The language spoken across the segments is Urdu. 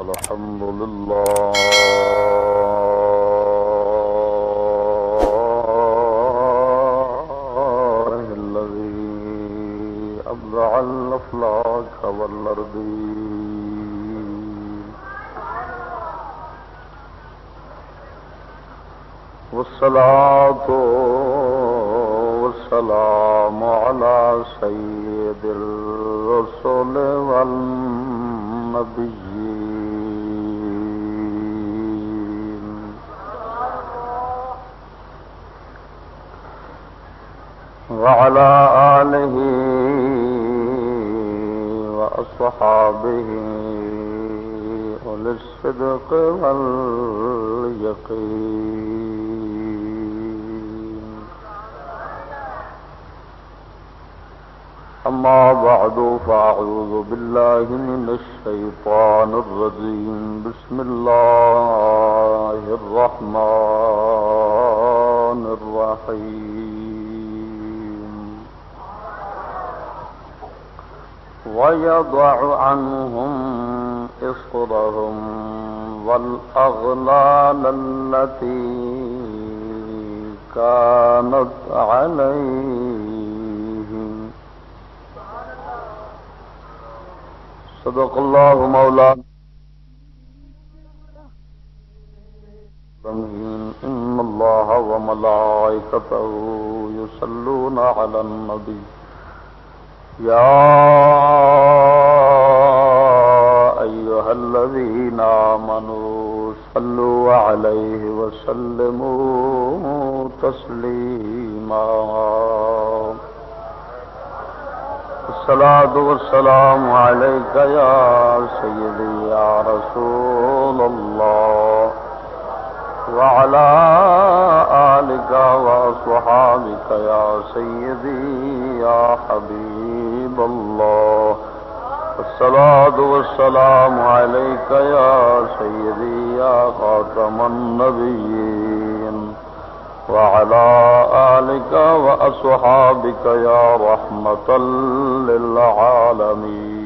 الحمد لله الذي أبدع الأفلاك والأرضين والصلاة والسلام على سيد الرسل والنبيين وعلى آله وأصحابه أولي الصدق واليقين أما بعد فأعوذ بالله من الشيطان الرجيم بسم الله الرحمن الرحيم ويضع عنهم إصرهم والأغلال التي كانت عليهم صدق الله مولانا إن الله وملائكته يصلون على النبي يا أيها الذين آمنوا صلوا عليه وسلموا تسليما الصلاة والسلام عليك يا سيدي يا رسول الله وعلى آلك وأصحابك يا سيدي يا حبيب الله الصلاة والسلام عليك يا سيدي يا خاتم النبيين وعلى آلك وأصحابك يا رحمة للعالمين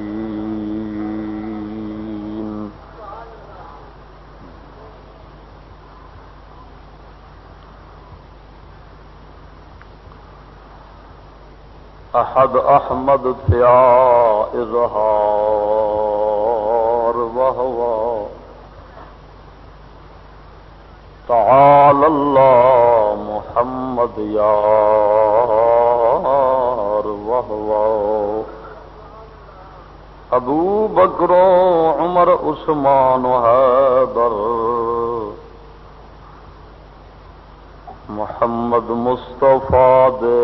أحد أحمد يا إظهار وهو تعالى الله محمد يار وهو أبو بكر عمر عثمان حیدر محمد مصطفى دے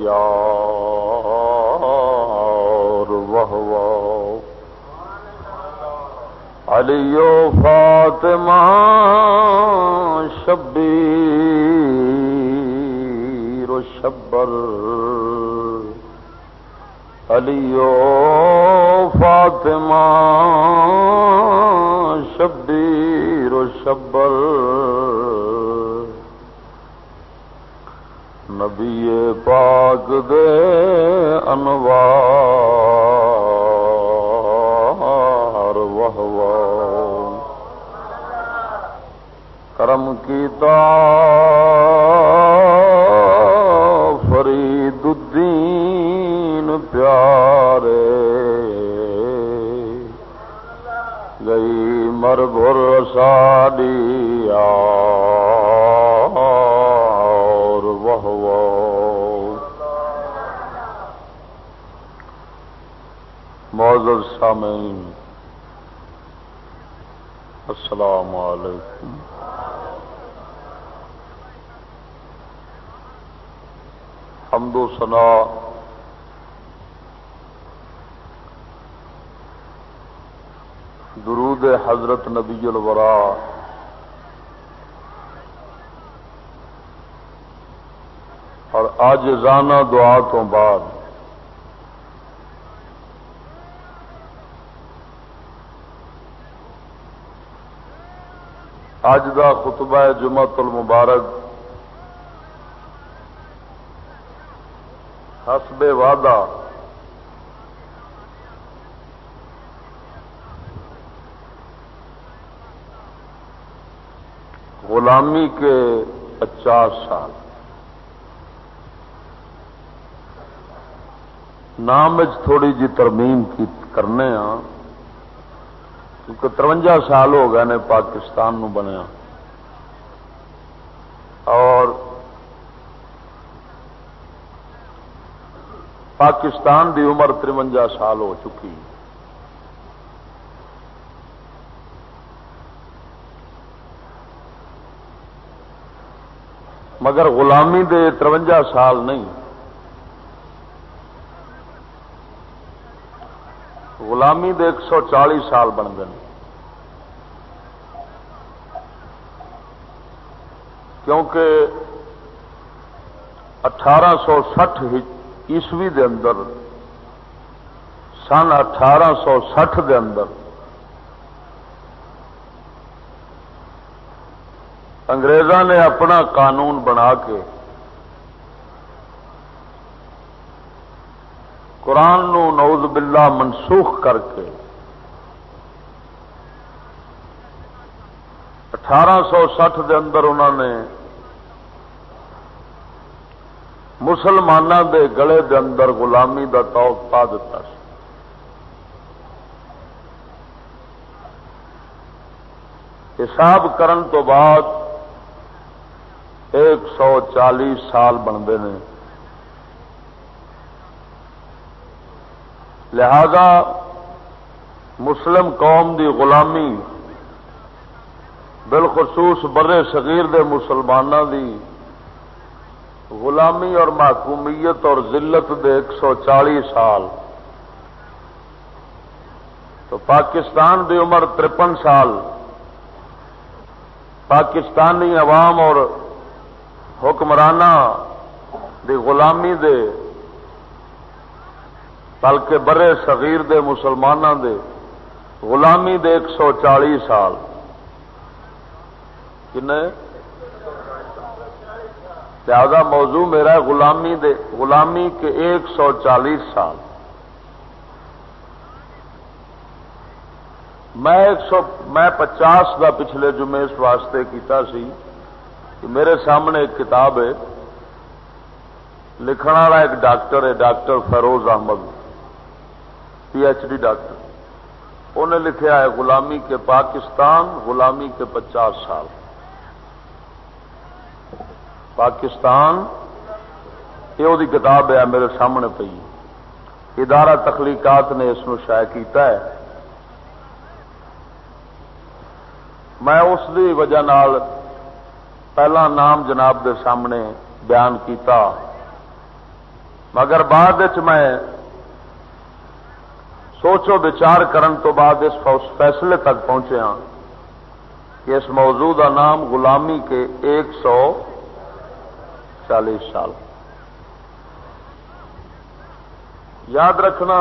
یار وهو علی و فاطمہ شبیر و شبر علی و فاطمہ شبیر و شبر نبی پاک دے انوار وهو کرم کیتا فرید الدین پیارے گئی مربر ساڈی یار وهو معزز سامعین السلام علیکم حمد و ثنا درود حضرت نبی الورا اور عاجزانہ دعا تو بعد اج دا خطبہ جمعۃ المبارک حسب وعدہ غلامی کے 50 سال نام تھوڑی جی ترمیم کرنے ہاں کیونکہ 53 سال ہو گئے نے پاکستان نو بنیا اور پاکستان دی عمر 53 سال ہو چکی مگر غلامی دے 53 سال نہیں، غلامی دے 140 سال بن گئے کیونکہ 1860 عیسوی دے اندر سن 1860 دے اندر انگریزاں نے اپنا قانون بنا کے قرآن نو نعوذ باللہ منسوخ کر کے 1860 دے اندر انہوں نے مسلمانوں دے گلے دے اندر غلامی دا طوق پا دیتا سی۔ حساب کرن تو بعد 140 سال بنتے ہیں، لہذا مسلم قوم دی غلامی بالخصوص برے صغیر دے مسلمانوں دی غلامی اور محکومیت اور ذلت دے 140 سال، تو پاکستان دی عمر 53 سال پاکستانی عوام اور حکمرانہ دی غلامی دے بلکہ برے صغیر دے مسلمانوں دے غلامی دے 140 سال کنے لہذا موضوع میرا ہے غلامی کے 140 سال۔ میں 50 دا پچھلے جمعے اس واسطے کیتا سی کہ میرے سامنے ایک کتاب ہے، لکھن والا ایک ڈاکٹر ہے، doctor Feroz Ahmed, PhD doctor, انہیں لکھا ہے غلامی کے پاکستان، غلامی کے 50 سال۔ پاکستان یہ وہی کتاب ہے میرے سامنے پئی، ادارہ تخلیقات نے اس کو شائع کیتا ہے۔ میں اس دی وجہ نال پہلا نام جناب دے سامنے بیان کیتا، مگر بعد وچ میں سوچو بچار کرن تو بعد اس فیصلے تک پہنچے ہاں کہ اس موضوع کا نام غلامی کے 140 سال۔ یاد رکھنا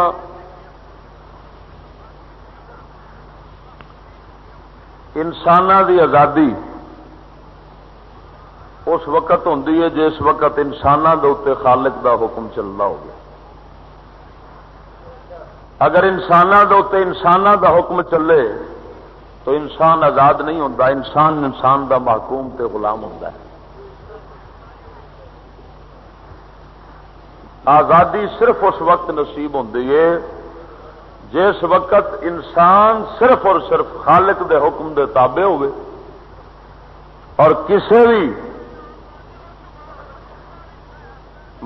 انساناں دی آزادی اس وقت ہوندی ہے جس وقت انساناں دے اوتے خالق دا حکم چلنا ہوگا۔ اگر انساناں دے اوتے انساناں دا حکم چلے تو انسان آزاد نہیں ہوتا، انسان دا محکوم تے غلام ہوتا ہے۔ آزادی صرف اس وقت نصیب ہوتی ہے جس وقت انسان صرف اور صرف خالق دے حکم دے تابع ہوئے اور کسی بھی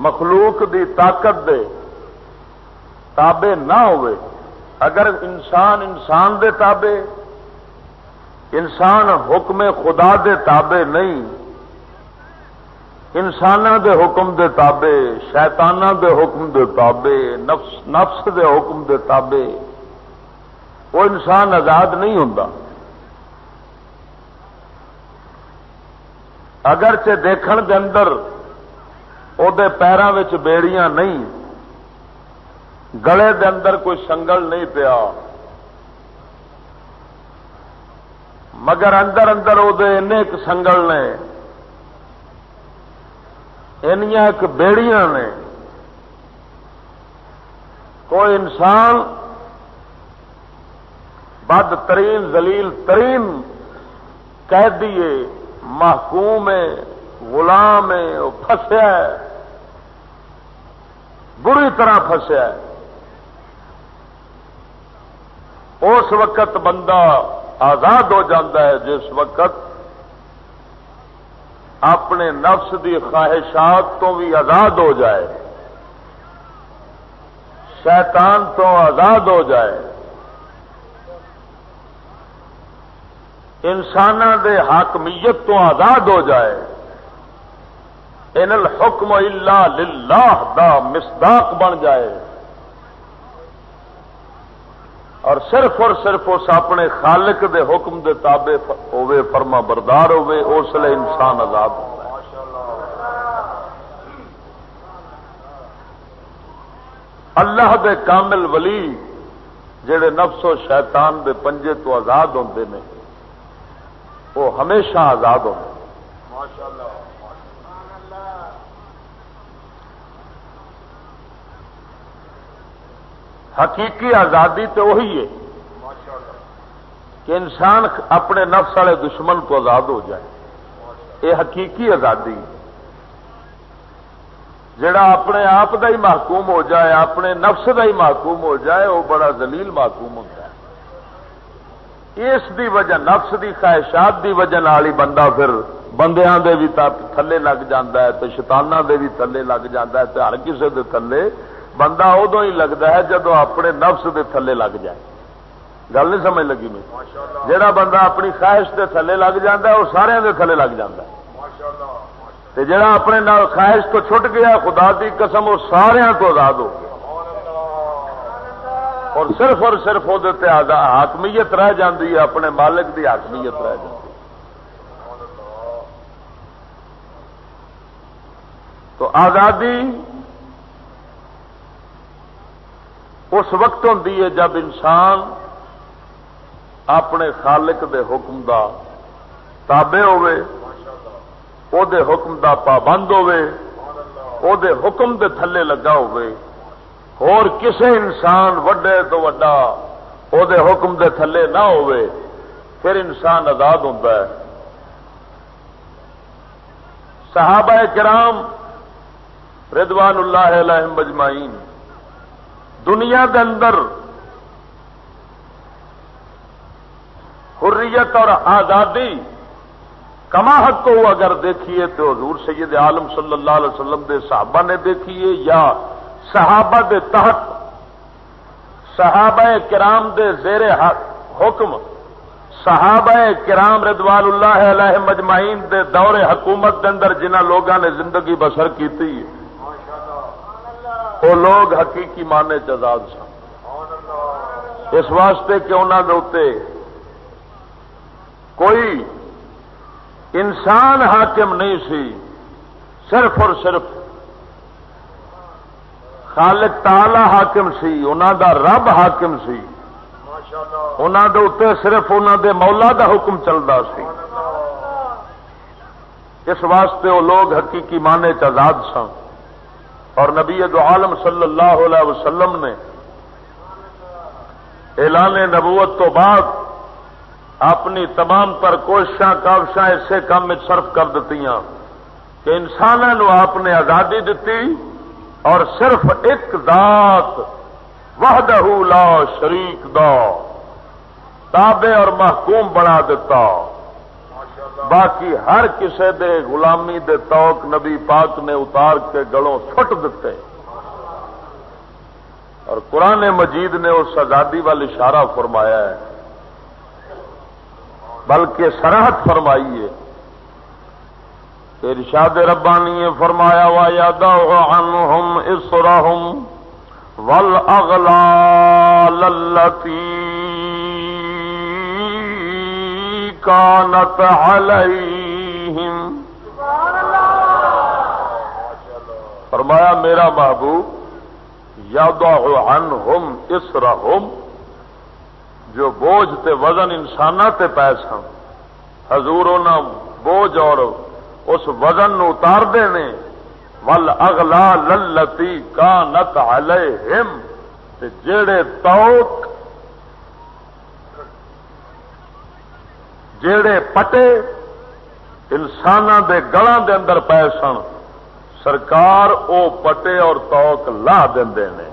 مخلوق دی طاقت دے تابع نہ ہوئے۔ اگر انسان دے تابع، انسان حکم خدا دے تابع نہیں، انساناں دے حکم دے تابع، شیطاناں دے حکم دے تابع، نفس دے حکم دے تابع، وہ انسان آزاد نہیں ہوتا۔ اگرچہ دیکھن دے اندر او دے پیراں وچ بیڑیاں نہیں، گلے دے اندر کوئی سنگل نہیں پیا، مگر اندر اندر او دے ایک سنگل نے، اینیاں ایک بیڑیاں نے۔ کوئی انسان بد ترین ذلیل ترین قیدی ہے، محکوم ہے، غلام ہے، وہ پھنسیا ہے، بری طرح پھنسیا ہے۔ اس وقت بندہ آزاد ہو جاتا ہے جس وقت اپنے نفس دی خواہشات تو بھی آزاد ہو جائے، شیطان تو آزاد ہو جائے، انساناں دے حاکمیت تو آزاد ہو جائے۔ ان الحکم الا للہ دا مصداق بن جائے اور صرف اس اپنے خالق دے حکم دے تابع ہوئے، فرما بردار ہوئے، اس لیے انسان آزاد ہوتا ہے۔ اللہ دے کامل ولی جڑے نفس و شیطان دے پنجے تو آزاد ہوندے نے وہ ہمیشہ آزاد ہوندے۔ حقیقی آزادی تو وہی ہے کہ انسان اپنے نفس والے دشمن کو آزاد ہو جائے، یہ حقیقی آزادی۔ جڑا اپنے آپ دا ہی محکوم ہو جائے، اپنے نفس دا ہی محکوم ہو جائے، وہ بڑا ذلیل محکوم ہوتا ہے۔ اس دی وجہ نفس دی خواہشات دی وجہ نال ہی بندہ پھر بندیاں دے بھی تھلے لگ جاتا ہے، تو شیطاناں دے بھی تھلے لگ جاتا ہے، تو ہر کسی دے تھلے بندہ ادو ہی لگتا ہے جدو اپنے نفس دے تھلے لگ جائے۔ گل نہیں سمجھ لگی میں؟ جڑا بندہ اپنی خواہش دے تھلے لگ جاتا ہے وہ سارے دے تھلے لگ جاتا ہے، تے جڑا اپنے خواہش تو چھٹ گیا خدا دی قسم وہ سارے تو آزاد ہو گیا، اور صرف وہ حاکمیت رہ جاتی ہے، اپنے مالک دی حاکمیت رہ جاتی ہے۔ تو آزادی اس وقت ہوتی ہے جب انسان اپنے خالق دے حکم دا تابع ہوئے، او دے حکم دا پابند ہوئے، او دے حکم دے تھلے لگا ہوئے، اور کسے انسان وڈے تو وڈا او دے حکم دے تھلے نہ ہوئے، پھر انسان آزاد ہوتا ہے۔ صحابہ کرام رضوان اللہ علیہم اجمعین دنیا کے اندر حریت اور آزادی کما حق کو اگر دیکھیے تو حضور سید عالم صلی اللہ علیہ وسلم دے صحابہ نے دیکھیے، یا صحابہ دے تحت صحابہ کرام دے زیر حکم صحابہ کرام رضوان اللہ علیہم اجمعین دے دور حکومت دے اندر جنہ لوگوں نے زندگی بسر کی وہ لوگ حقیقی معنی چ آزاد سن، اس واسطے کہ انہوں نے اتنے کوئی انسان حاکم نہیں سی، صرف اور صرف خالق تعالی حاکم سی، انہوں دا رب حاکم سی، انہوں دے اتنے صرف انہوں دے مولا دا حکم چلتا سی، اس واسطے وہ لوگ حقیقی معنی چ آزاد سن۔ اور نبی دو عالم صلی اللہ علیہ وسلم نے اعلان نبوت تو بعد اپنی تمام تر کوششاں کاوشاں اسے کام میں صرف کر دیتی کہ انسانوں آپ نے آزادی دیتی اور صرف ایک ذات وحدہ لا شریک دا تابع اور محکوم بنا دیتا، باقی ہر کسے دے غلامی دے توق نبی پاک نے اتار کے گلوں سٹ دیتے، اور قرآن مجید نے اس آزادی وال اشارہ فرمایا ہے، بلکہ صراحت فرمائی ہے کہ ارشاد ربانی نے فرمایا وَيَضَعُ عَنْهُمْ إِصْرَهُمْ وَالْأَغْلَالَ الَّتِي كانت علیہم، فرمایا میرا محبوب یضع عنہم اسرہم، جو بوجھ تے وزن انسانہ تے پے سن، حضور انہاں بوجھ اور اس وزن نو اتار دینے، والاغلال التی کانت علیہم، تے جیڑے توق جیڑے پٹے انساناں دے گلاں دے اندر پے سن، سرکار او پٹے اور توق لا دیندے نے۔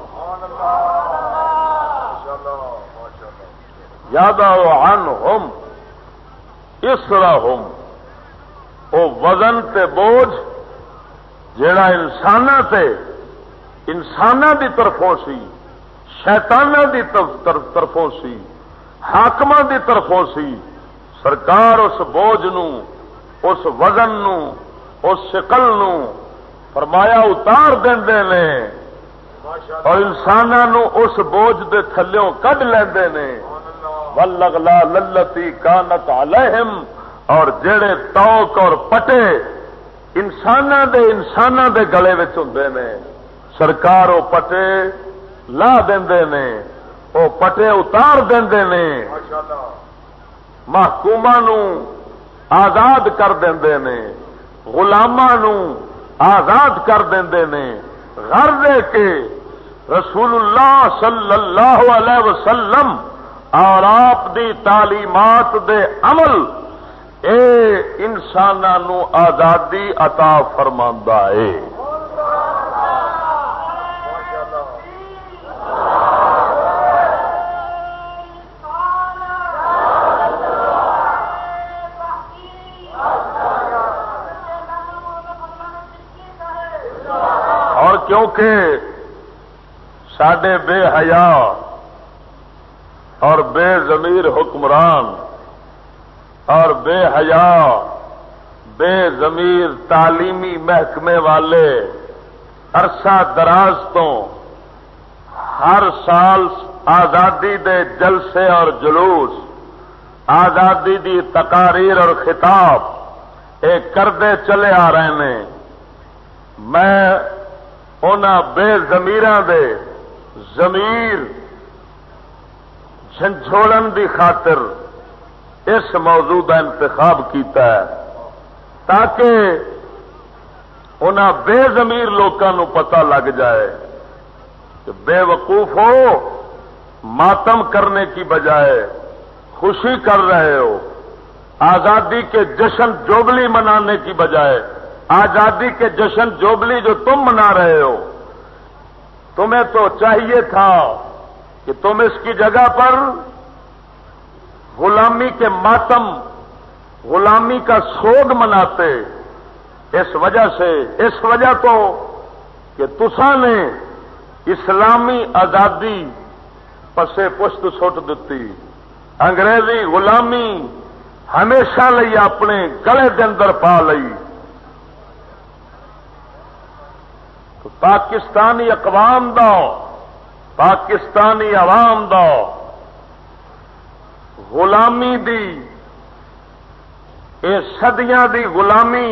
یادہ عنہم اسرہم، او وزن تے بوجھ جیڑا انساناں دی طرفوں سی، شیطاناں دی طرفوں سی، حاکماں دی طرفوں سی، سرکار اس بوجھ نو، اس وزن نو، اس ثقل نو فرمایا اتار دیندے نے اور انساناں نو اس بوجھ دے تھلیوں کڈ لیندے نے۔ والاغلال التی کانت علیہم، اور جڑے توق اور پٹے انساناں دے گلے وچ ہوندے نے، سرکار او پٹے لا دیندے نے، او پٹے اتار دیندے نے، محکوماں نو آزاد کر دیندے نے، غلاماں نو آزاد کر دیندے نے۔ غرض ہے کہ رسول اللہ صلی اللہ علیہ وسلم اور آپ دی تعلیمات دے عمل اے انساناں نو آزادی عطا فرماندا ہے۔ اور کیونکہ ساڈے بے حیا اور بے ضمیر حکمران اور بے حیا بے ضمیر تعلیمی محکمے والے عرصہ دراز تو ہر سال آزادی دے جلسے اور جلوس، آزادی دی تقاریر اور خطاب ایک کردے چلے آ رہے ہیں۔ میں انہاں بے ضمیراں دے ضمیر جھنجھوڑن دی خاطر اس موضوع کا انتخاب کیتا ہے تاکہ انہاں بے ضمیر لوگوں پتہ لگ جائے کہ بے وقوف ہو، ماتم کرنے کی بجائے خوشی کر رہے ہو، آزادی کے جشن جوبلی منانے کی بجائے آزادی کے جشن جوبلی جو تم منا رہے ہو، تمہیں تو چاہیے تھا کہ تم اس کی جگہ پر غلامی کے ماتم، غلامی کا سوگ مناتے۔ اس وجہ تو کہ تساں نے اسلامی آزادی پسے پشت سٹ دیتی، انگریزی غلامی ہمیشہ لئی اپنے گلے دے اندر پا لئی۔ تو پاکستانی اقوام دا، پاکستانی عوام دا غلامی دی، اے صدیاں دی غلامی،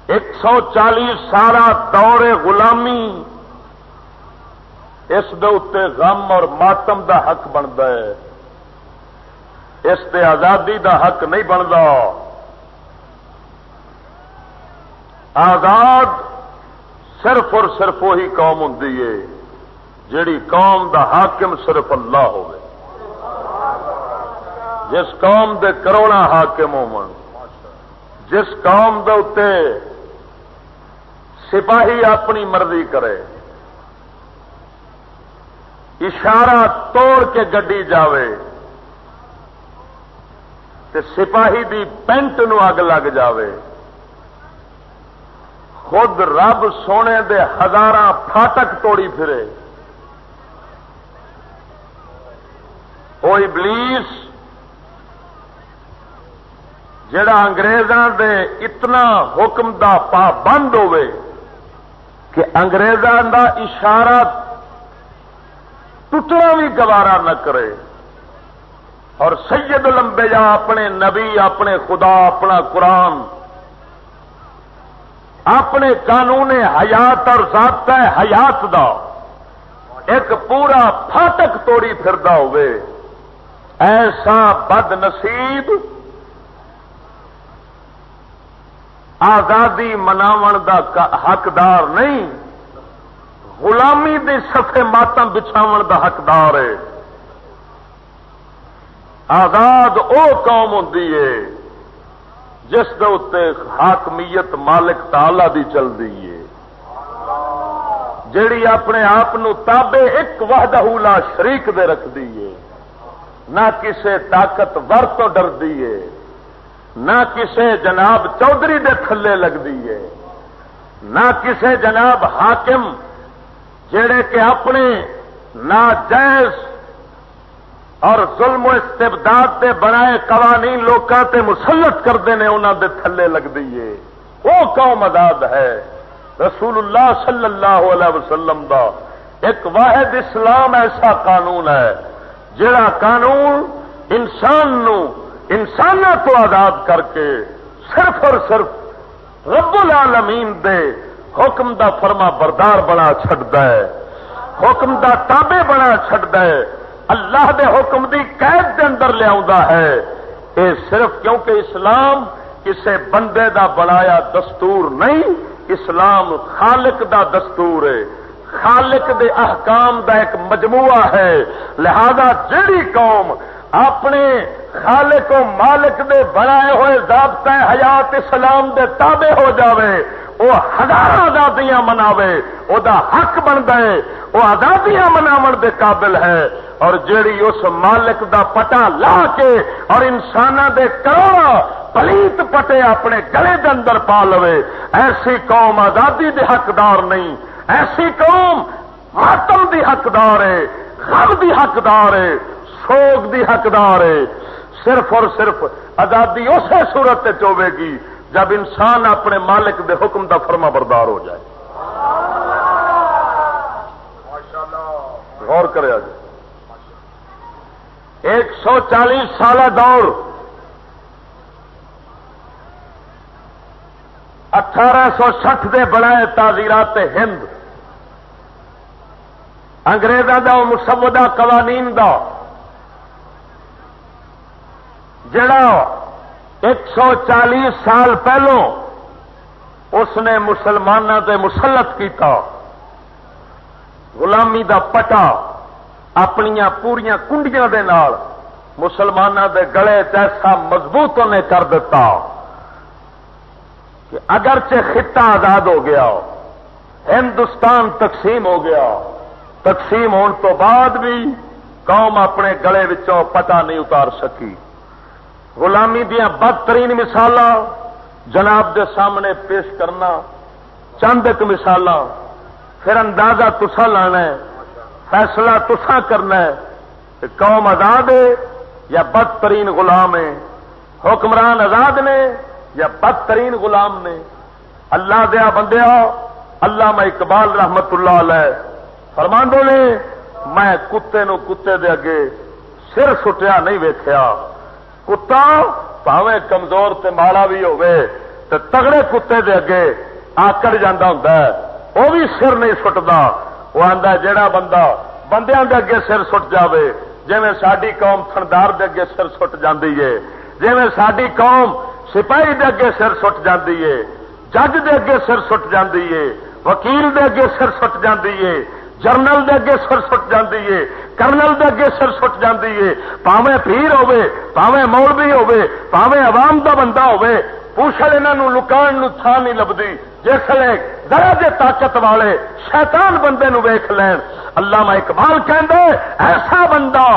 140 سالہ دور غلامی، اس دے اتے غم اور ماتم دا حق بنتا ہے، اس دے آزادی دا حق نہیں بنتا۔ آزاد صرف اور صرف وہی قوم ہوندی ہے جیڑی قوم دا حاکم صرف اللہ ہوئے۔ جس قوم دے کروڑا حاکم ہون، جس قوم دے اتے سپاہی اپنی مرضی کرے، اشارہ توڑ کے گڈی جاوے تے سپاہی دی پینٹ نو اگ لگ جاوے، خود رب سونے دے ہزاراں پھاٹک توڑی پھرے، وہ ابلیس جڑا انگریزاں دے اتنا حکم دا پابند ہوئے کہ انگریزاں دا اشارہ ٹوٹنا بھی گوارا نہ کرے، اور سید الانبیاء اپنے نبی، اپنے خدا، اپنا قرآن، اپنے قانون حیات اور ضابطہ حیات دا ایک پورا پھاٹک توڑی پھردا ہوئے، ایسا بد نصیب آزادی مناون دا حقدار نہیں، غلامی دے صفے ماتم بچھاون دا حقدار ہے۔ آزاد او قوم ہوندی ہے جس دے اتے حاکمیت مالک تعالی دی چل رہی ہے، جیڑی اپنے آپ تابع ایک وحدہ لا شریک دے رکھ دی ہے، نہ کسے طاقتور تو ڈر دی ہے، نہ کسے جناب چودھری دے تھلے لگ دی ہے، نہ کسے جناب حاکم جڑے کہ اپنے ناجائز اور ظلم و استبداد دے بنائے قوانین لوکاں تے مسلط کرتے ہیں، انہاں دے تھلے لگ دی ہے، وہ قوم آزاد ہے۔ رسول اللہ صلی اللہ علیہ وسلم دا ایک واحد اسلام ایسا قانون ہے جڑا قانون انسانوں تو آزاد کر کے صرف اور صرف رب العالمین دے حکم دا فرما بردار بنا چھڑدا ہے، حکم دا تابع بنا چھڑدا ہے، اللہ دے حکم دی قید دے اندر لے آوندا ہے۔ اے صرف کیونکہ اسلام کسے بندے دا بنایا دستور نہیں، اسلام خالق دا دستور ہے، خالق دے احکام دا ایک مجموعہ ہے۔ لہذا جڑی قوم اپنے خالق و مالک دے بنائے ہوئے ضابطۂ حیات اسلام دے تابع ہو جاوے، وہ ہزار آزادیاں مناوے، وہ دا حق بنتا ہے، وہ آزادیاں مناون دے قابل ہے۔ اور جیڑی اس مالک دا پٹا لا کے اور انساناں دے کروڑا پلیت پٹے اپنے گلے دے اندر پا لوے، ایسی قوم آزادی دے حقدار نہیں، ایسی قوم ماتم دی حقدار ہے، غم دی حقدار ہے، سوگ دی حقدار ہے۔ صرف اور صرف آزادی اسی صورت تے ہوے گی جب انسان اپنے مالک دے حکم دا فرما بردار ہو جائے۔ غور کرے آج 140 سالہ دور 1860 دے بنائے تعزیرات ہند، انگریزاں دا مسودہ قوانین دا جڑا 140 سال پہلوں اس نے مسلمانوں تے مسلط کیتا، غلامی دا پٹا اپنیاں پوریاں کنڈیاں دے نال مسلمانوں دے گلے ایسا مضبوط انہیں کر دیتا کہ اگرچہ خطہ آزاد ہو گیا، ہندوستان تقسیم ہو گیا، تقسیم ہونے تو بعد بھی قوم اپنے گلے وچوں پٹا نہیں اتار سکی۔ غلامی دیاں بدترین مثالاں جناب دے سامنے پیش کرنا، چند ایک مثالاں، پھر اندازہ تسا لانا ہے، فیصلہ تسا کرنا ہے کہ قوم آزاد ہے یا بدترین غلام ہے، حکمران آزاد نے یا بدترین غلام نے۔ اللہ دیا بندیا، علامہ اقبال رحمت اللہ علیہ فرماندے نے، میں کتے نو کتے دے اگے سر سٹیا نہیں ویکھیا۔ کتا پاویں کمزور تے ماڑا بھی ہوئے تے تگڑے کتے دے اگے آکڑ جاندہ ہوندا ہے، وہ بھی سر نہیں سٹدا۔ وہ آندا جیڑا بندہ بندیاں دے اگے سر سٹ جاوے، جویں ساڈی قوم تھندار دے اگے سر سٹ جاندی ہے، جویں ساڈی قوم سپاہی دے اگے سر سٹ جاندی ہے، جج دے اگے سر سٹ جاندی ہے، وکیل دے اگے سر سٹ جاندی ہے، جرنل دے اگے سر سٹ جاندی ہے، کرنل دے اگے سر سٹ جاندی ہے، پاویں پیر ہوے، پاویں مولوی ہوے، پاویں عوام دا بندہ ہوے، پوچھل انہاں نوں لکان نوں تھاں نہیں لبدی۔ جسلے ذرا جے طاقت والے شیطان بندے نوں ویکھ لین، علامہ اقبال کہندے ایسا بندہ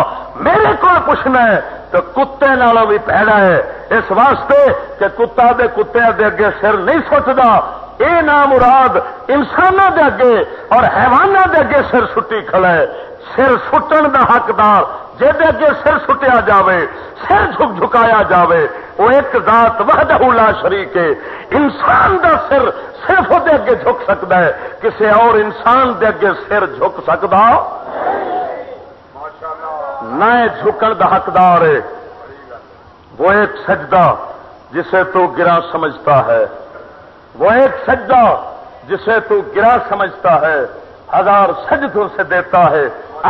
میرے کو پوچھنا ہے تو کتے نالوں بھی پیڑا ہے، اس واسطے کہ کتا دے کتے دے اگے سر نہیں سٹدا۔ اے نام مراد انسانوں دے اگے اور حیوانوں دے اگے سر سٹی کھڑا ہے۔ سر سٹن دا حقدار جے اگے سر سٹیا جاوے، سر جھکایا جاوے، وہ ایک ذات وحدہ لا شریک ہے۔ انسان دا سر صرف وہ دے اگے جھک سکتا ہے، کسی اور انسان دے اگے سر جھک سکتا نہ جھکن دا حقدار ہے۔ وہ ایک سجدہ جسے تو گرا سمجھتا ہے، وہ ایک سجدہ جسے تو گرا سمجھتا ہے، ہزار سجدوں سے دیتا ہے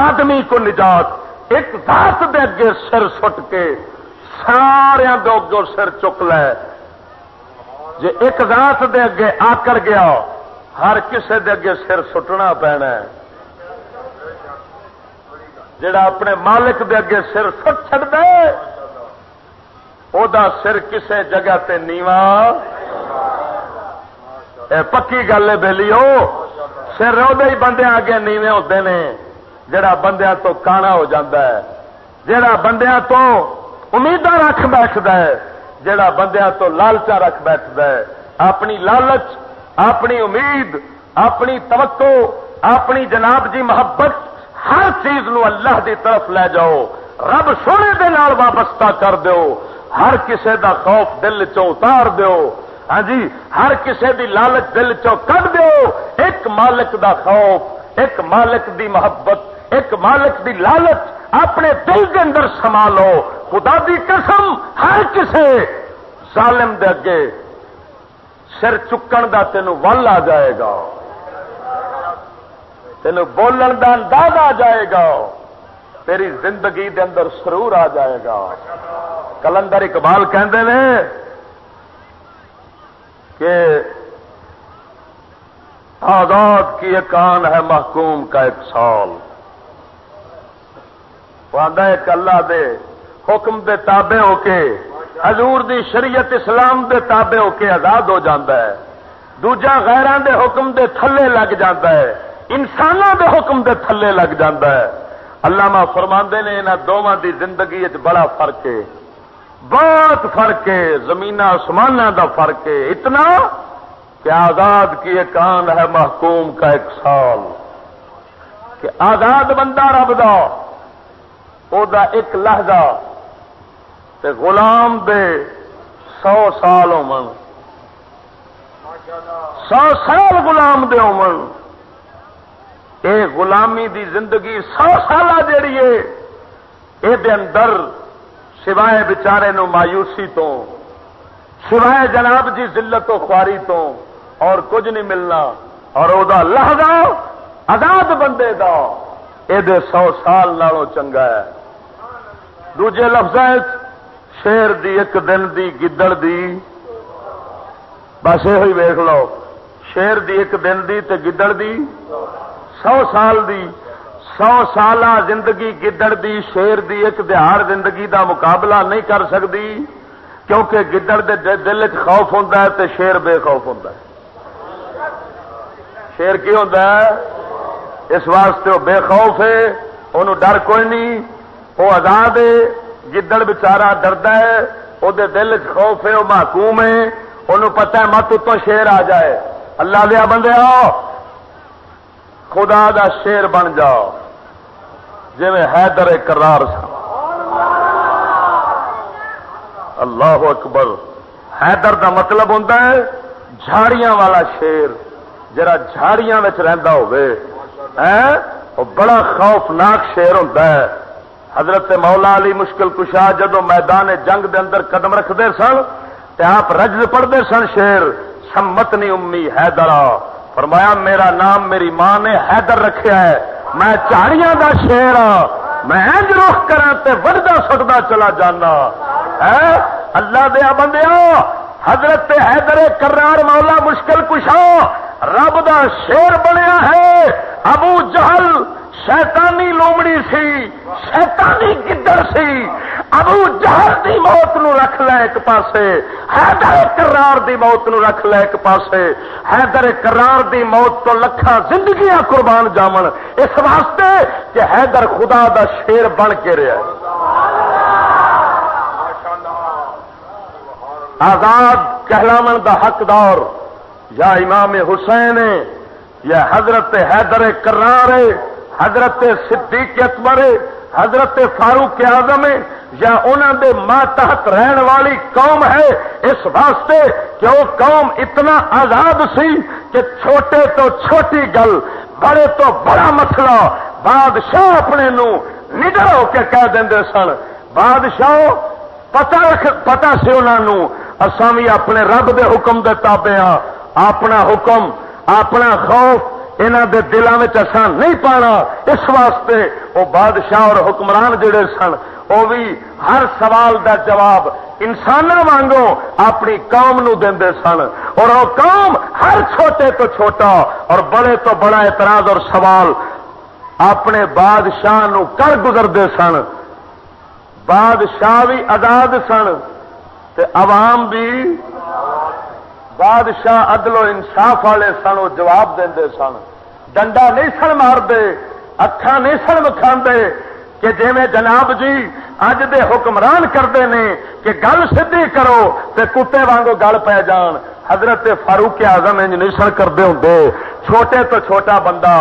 آدمی کو نجات۔ ایک ذات دے اگے سر سٹ کے سارے دے اگے سر چک لے، جے ایک ذات دے اگے آکڑ گیا ہر کسے دے اگے سر سٹنا پینا ہے۔ جڑا اپنے مالک دے اگے سر سٹ چھڑ دے، او دا سر کسے جگہ تے نیواں پکی گل ہے بیلیو، سر وہ بندے آگے نیویں ہوتے ہیں جڑا بندیاں تو کانا ہو جاتا ہے، جڑا بندیاں تو امیداں رکھ بیٹھتا ہے، جڑا بندیاں تو لالچا رکھ بیٹھتا ہے۔ اپنی لالچ، اپنی امید، اپنی توقع، اپنی جناب جی محبت، ہر چیز نو اللہ دی طرف لے جاؤ، رب سونے دے نال وابستہ کر دیو، ہر کسے دا خوف دل چوں اتار دیو، ہاں جی ہر کسے دی لالچ دل چوں کڈ دیو، ایک مالک دا خوف، ایک مالک دی محبت، ایک مالک دی لالچ اپنے دل کے اندر سما لو، خدا دی قسم ہر کسے ظالم دے اگے سر چکن دا تینوں ول آ جائے گا، تینوں بولن دا انداز آ جائے گا، تیری زندگی دے اندر سرور آ جائے گا۔ کلندر اقبال کہندے نے کہ آزاد کی ایک آن ہے محکوم کا ایک سال، وہ آندا ایک اللہ دے حکم دے تابع ہو کے، حضور دی شریعت اسلام دے تابع ہو کے آزاد ہو جاتا ہے، دوجا غیراں دے حکم دے تھلے لگ جاتا ہے، انسانوں دے حکم دے تھلے لگ جاتا ہے۔ علامہ فرماندے نے انہاں دوواں دی زندگی وچ بڑا فرق ہے، بہت فرق ہے، زمین آسمانہ دا فرق ہے، اتنا کہ آزاد کی ایک آن ہے محکوم کا ایک سال، کہ آزاد بندہ رب دا او دا ایک لحظہ تے غلام دے 100 سال ہون، 100 سال غلام دے ہون، اے غلامی دی زندگی 100 سالہ جیڑی ہے اے دے اندر سوائے بیچارے نو مایوسی تو، سوائے جناب جی ذلت و خواری تو اور کچھ نہیں ملنا، اور او دا لحظہ آزاد بندے دا اے دے 100 سال نالوں چنگا ہے۔ دوجے لفظاں شیر دی ایک دن دی گدڑ دی، بس یہ ویخ لو، شیر دی ایک دن دی تے گدڑ دی 100 سال دی، 100 سالہ زندگی گدڑ دی شیر دی ایک دہاڑ زندگی دا مقابلہ نہیں کر سکتی، کیونکہ گدڑ دے دل چ خوف ہوتا ہے تے شیر بے خوف ہوتا ہے۔ شیر کی ہوتا ہے؟ اس واسطے وہ بے خوف ہے، انہوں ڈر کوئی نہیں، وہ آزاد ہے۔ گدڑ بچارا ڈردا ہے، وہ دل چ خوف ہے، وہ محکوم ہے، انہوں پتہ ہے مت اتوں شیر آ جائے۔ اللہ دیا بندے آؤ خدا دا شیر بن جاؤ، جی حیدر کرار سا۔ اللہ اکبر۔ حیدر دا مطلب ہوتا ہے جھاڑیاں والا شیر، جرا جھاڑیاں وچ رہندا ہوئے، وہ بڑا خوفناک شیر ہوتا ہے۔ حضرت مولا علی مشکل کشا جدو میدان جنگ دے اندر قدم رکھتے سن تے آپ رجز پڑھتے سن شیر شمتنی امی حیدرا، فرمایا میرا نام میری ماں نے حیدر رکھیا ہے، میں جھاڑیاں دا شیر ہاں، میں انج رخ کراں تے وڈدا سٹدا چلا جانا۔ اللہ دیا بندیاں، حضرت حیدر کرار مولا مشکل کشا رب دا شیر بنیا ہے۔ ابو جہل شیطانی لومڑی سی، شیطانی گدڑ سی، ابو جہل دی موت نو رکھ لے ایک پاسے، حیدر کرار دی موت نو رکھ لے ایک پاسے۔ حیدر کرار دی موت تو لکھاں زندگیاں قربان جامن اس واسطے کہ حیدر خدا دا شیر بن کے رہا ہے۔ آزاد کہلاون دا حقدار یا امام حسین ہے، یا حضرت حیدر کرار ہے، حضرت صدیق اکبر ہے، حضرت فاروق اعظم ہے، یا انہوں دے ماتحت رہن والی قوم ہے، اس واسطے کہ وہ قوم اتنا آزاد سی کہ چھوٹے تو چھوٹی گل، بڑے تو بڑا مسئلہ بادشاہ اپنے نو نڈر ہو کے کہہ دیں سن۔ بادشاہ پتہ سی انہوں اساں بھی اپنے رب دے حکم دے تابع ہاں، اپنا حکم اپنا خوف انہاں دے دلاں وچ اساں نہیں پانا، اس واسطے وہ بادشاہ اور حکمران جڑے سن وہ بھی ہر سوال دا جواب انساناں وانگوں اپنی قوم نو دیندے سن، اور وہ قوم ہر چھوٹے تو چھوٹا اور بڑے تو بڑا اعتراض اور سوال اپنے بادشاہ نو کر گزردے سن۔ بادشاہ بھی آزاد سن، تے عوام بھی بادشاہ عدل و انصاف والے سن، وہ جواب دے سن، ڈنڈا نہیں سن مارتے، اکھاں نہیں سن وکھاندے کہ جویں جناب جی اج دے حکمران کرتے ہیں کہ گل سیدھی کرو تے کتے وانگو گل پی جان۔ حضرت فاروق اعظم انج نہیں سن کرتے ہوندے، چھوٹے تو چھوٹا بندہ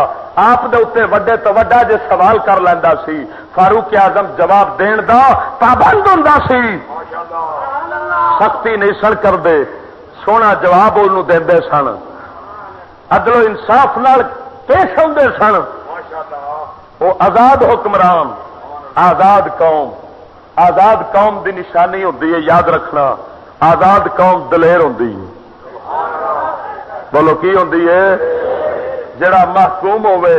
آپ دے اتنے وڈے تو وڈا جے سوال کر لیندا سی، فاروق اعظم جواب دین دا پابند ہوندا سی، سختی نہیں سن کرتے، سونا جواب انہوں دے سن، عدل و انصاف نال پیش ہوندے سن۔ وہ آزاد حکمران، آزاد قوم، آزاد قوم دی نشانی ہوندی ہے یاد رکھنا، آزاد قوم دلیر ہوندی ہے۔ بولو کی ہوندی ہے؟ جڑا محکوم ہوئے،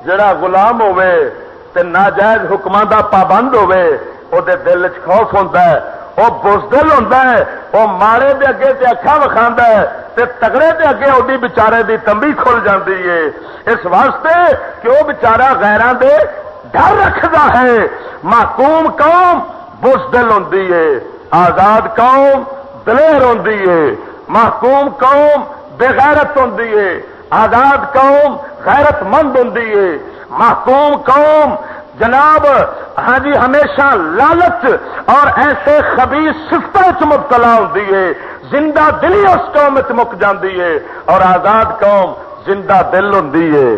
جڑا غلام ہوئے تے ناجائز حکماں دا پابند ہوئے، او دے دل وچ خوف ہوندا ہے، وہ بزدل ہوندا ہے، وہ ماڑے دے اگے تے اکھاں وکھاندا ہے تے تگڑے دے اگے اودی بیچارے دی تمبی کھل جاندی ہے، اس واسطے کہ وہ بیچارہ غیراں دے ڈر رکھدا ہے۔ محکوم قوم بزدل ہوندی ہے، آزاد قوم دلیر ہوندی ہے، محکوم قوم بے غیرت ہوندی ہے، آزاد قوم غیرت مند ہوندی ہے۔ محکوم قوم جناب ہاں جی ہمیشہ لالچ اور ایسے خبیث صفتوں چ مبتلا ہوتی ہے، زندہ دلی اس قوم چ مک جاندی ہے، اور آزاد قوم زندہ دل ہوندی ہے،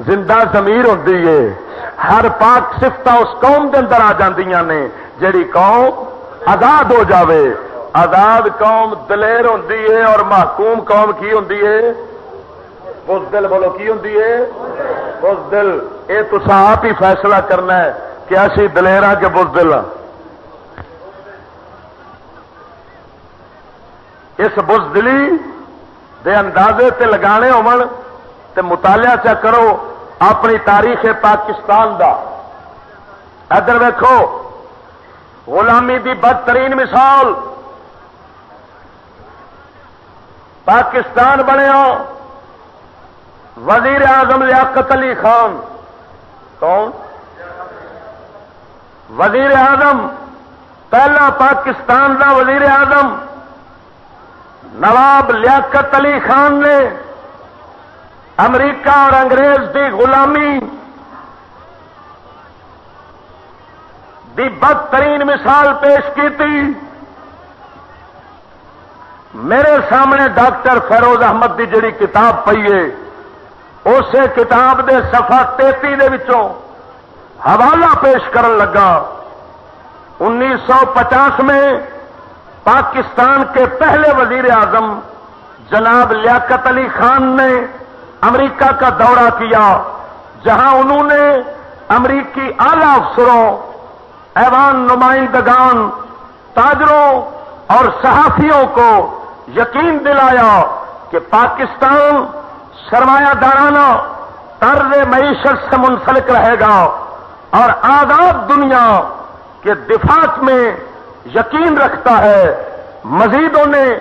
زندہ ضمیر ہوندی ہے۔ ہر پاک صفت اس قوم دے اندر آ جاندیاں نے جیڑی قوم آزاد ہو جاوے۔ آزاد قوم دلیر ہوندی ہے اور محکوم قوم کی ہوندی ہے؟ بزدل۔ بولو کی ہوندی ہے؟ بزدل۔ یہ تو آپ ہی فیصلہ کرنا ہے کہ اسی دلیر ہاں کہ بزدل ہاں۔ اس بزدلی دے اندازے تے لگانے ہون تے مطالعہ چا کرو اپنی تاریخ پاکستان دا۔ ادھر ویکھو غلامی دی بدترین مثال پاکستان بنیا وزیر اعظم لیاقت علی خان۔ کون؟ وزیر اعظم، پہلا پاکستان دا وزیر اعظم نواب لیاقت علی خان نے امریکہ اور انگریز دی غلامی دی بدترین مثال پیش کی تھی۔ میرے سامنے ڈاکٹر فیروز احمد دی جڑی کتاب پئی ہے، اسے کتاب دے صفحہ 33 دے وچوں حوالہ پیش کرن لگا۔ 1950 میں پاکستان کے پہلے وزیر اعظم جناب لیاقت علی خان نے امریکہ کا دورہ کیا، جہاں انہوں نے امریکی اعلی افسروں، ایوان نمائندگان، تاجروں اور صحافیوں کو یقین دلایا کہ پاکستان سرمایہ دارانہ طرز معیشت سے منسلک رہے گا اور آزاد دنیا کے دفاع میں یقین رکھتا ہے۔ مزید انہیں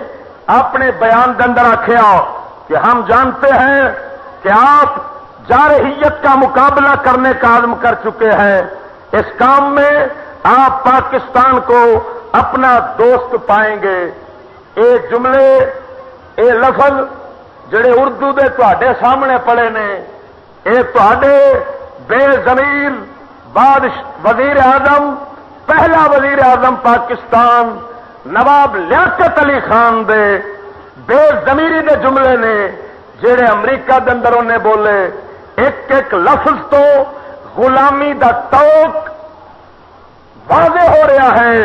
اپنے بیان کے اندر آخیا کہ ہم جانتے ہیں کہ آپ جارحیت کا مقابلہ کرنے کا عزم کر چکے ہیں، اس کام میں آپ پاکستان کو اپنا دوست پائیں گے۔ اے جملے، اے لفظ جڑے اردو دے تواڈے سامنے پڑے نے، اے تواڈے بے ضمیر وزیر اعظم، پہلا وزیر اعظم پاکستان نواب لیاقت علی خان دے بے ضمیری دے جملے نے، جڑے امریکہ دے اندر انہیں بولے۔ ایک ایک لفظ تو غلامی دا توق واضح ہو رہا ہے،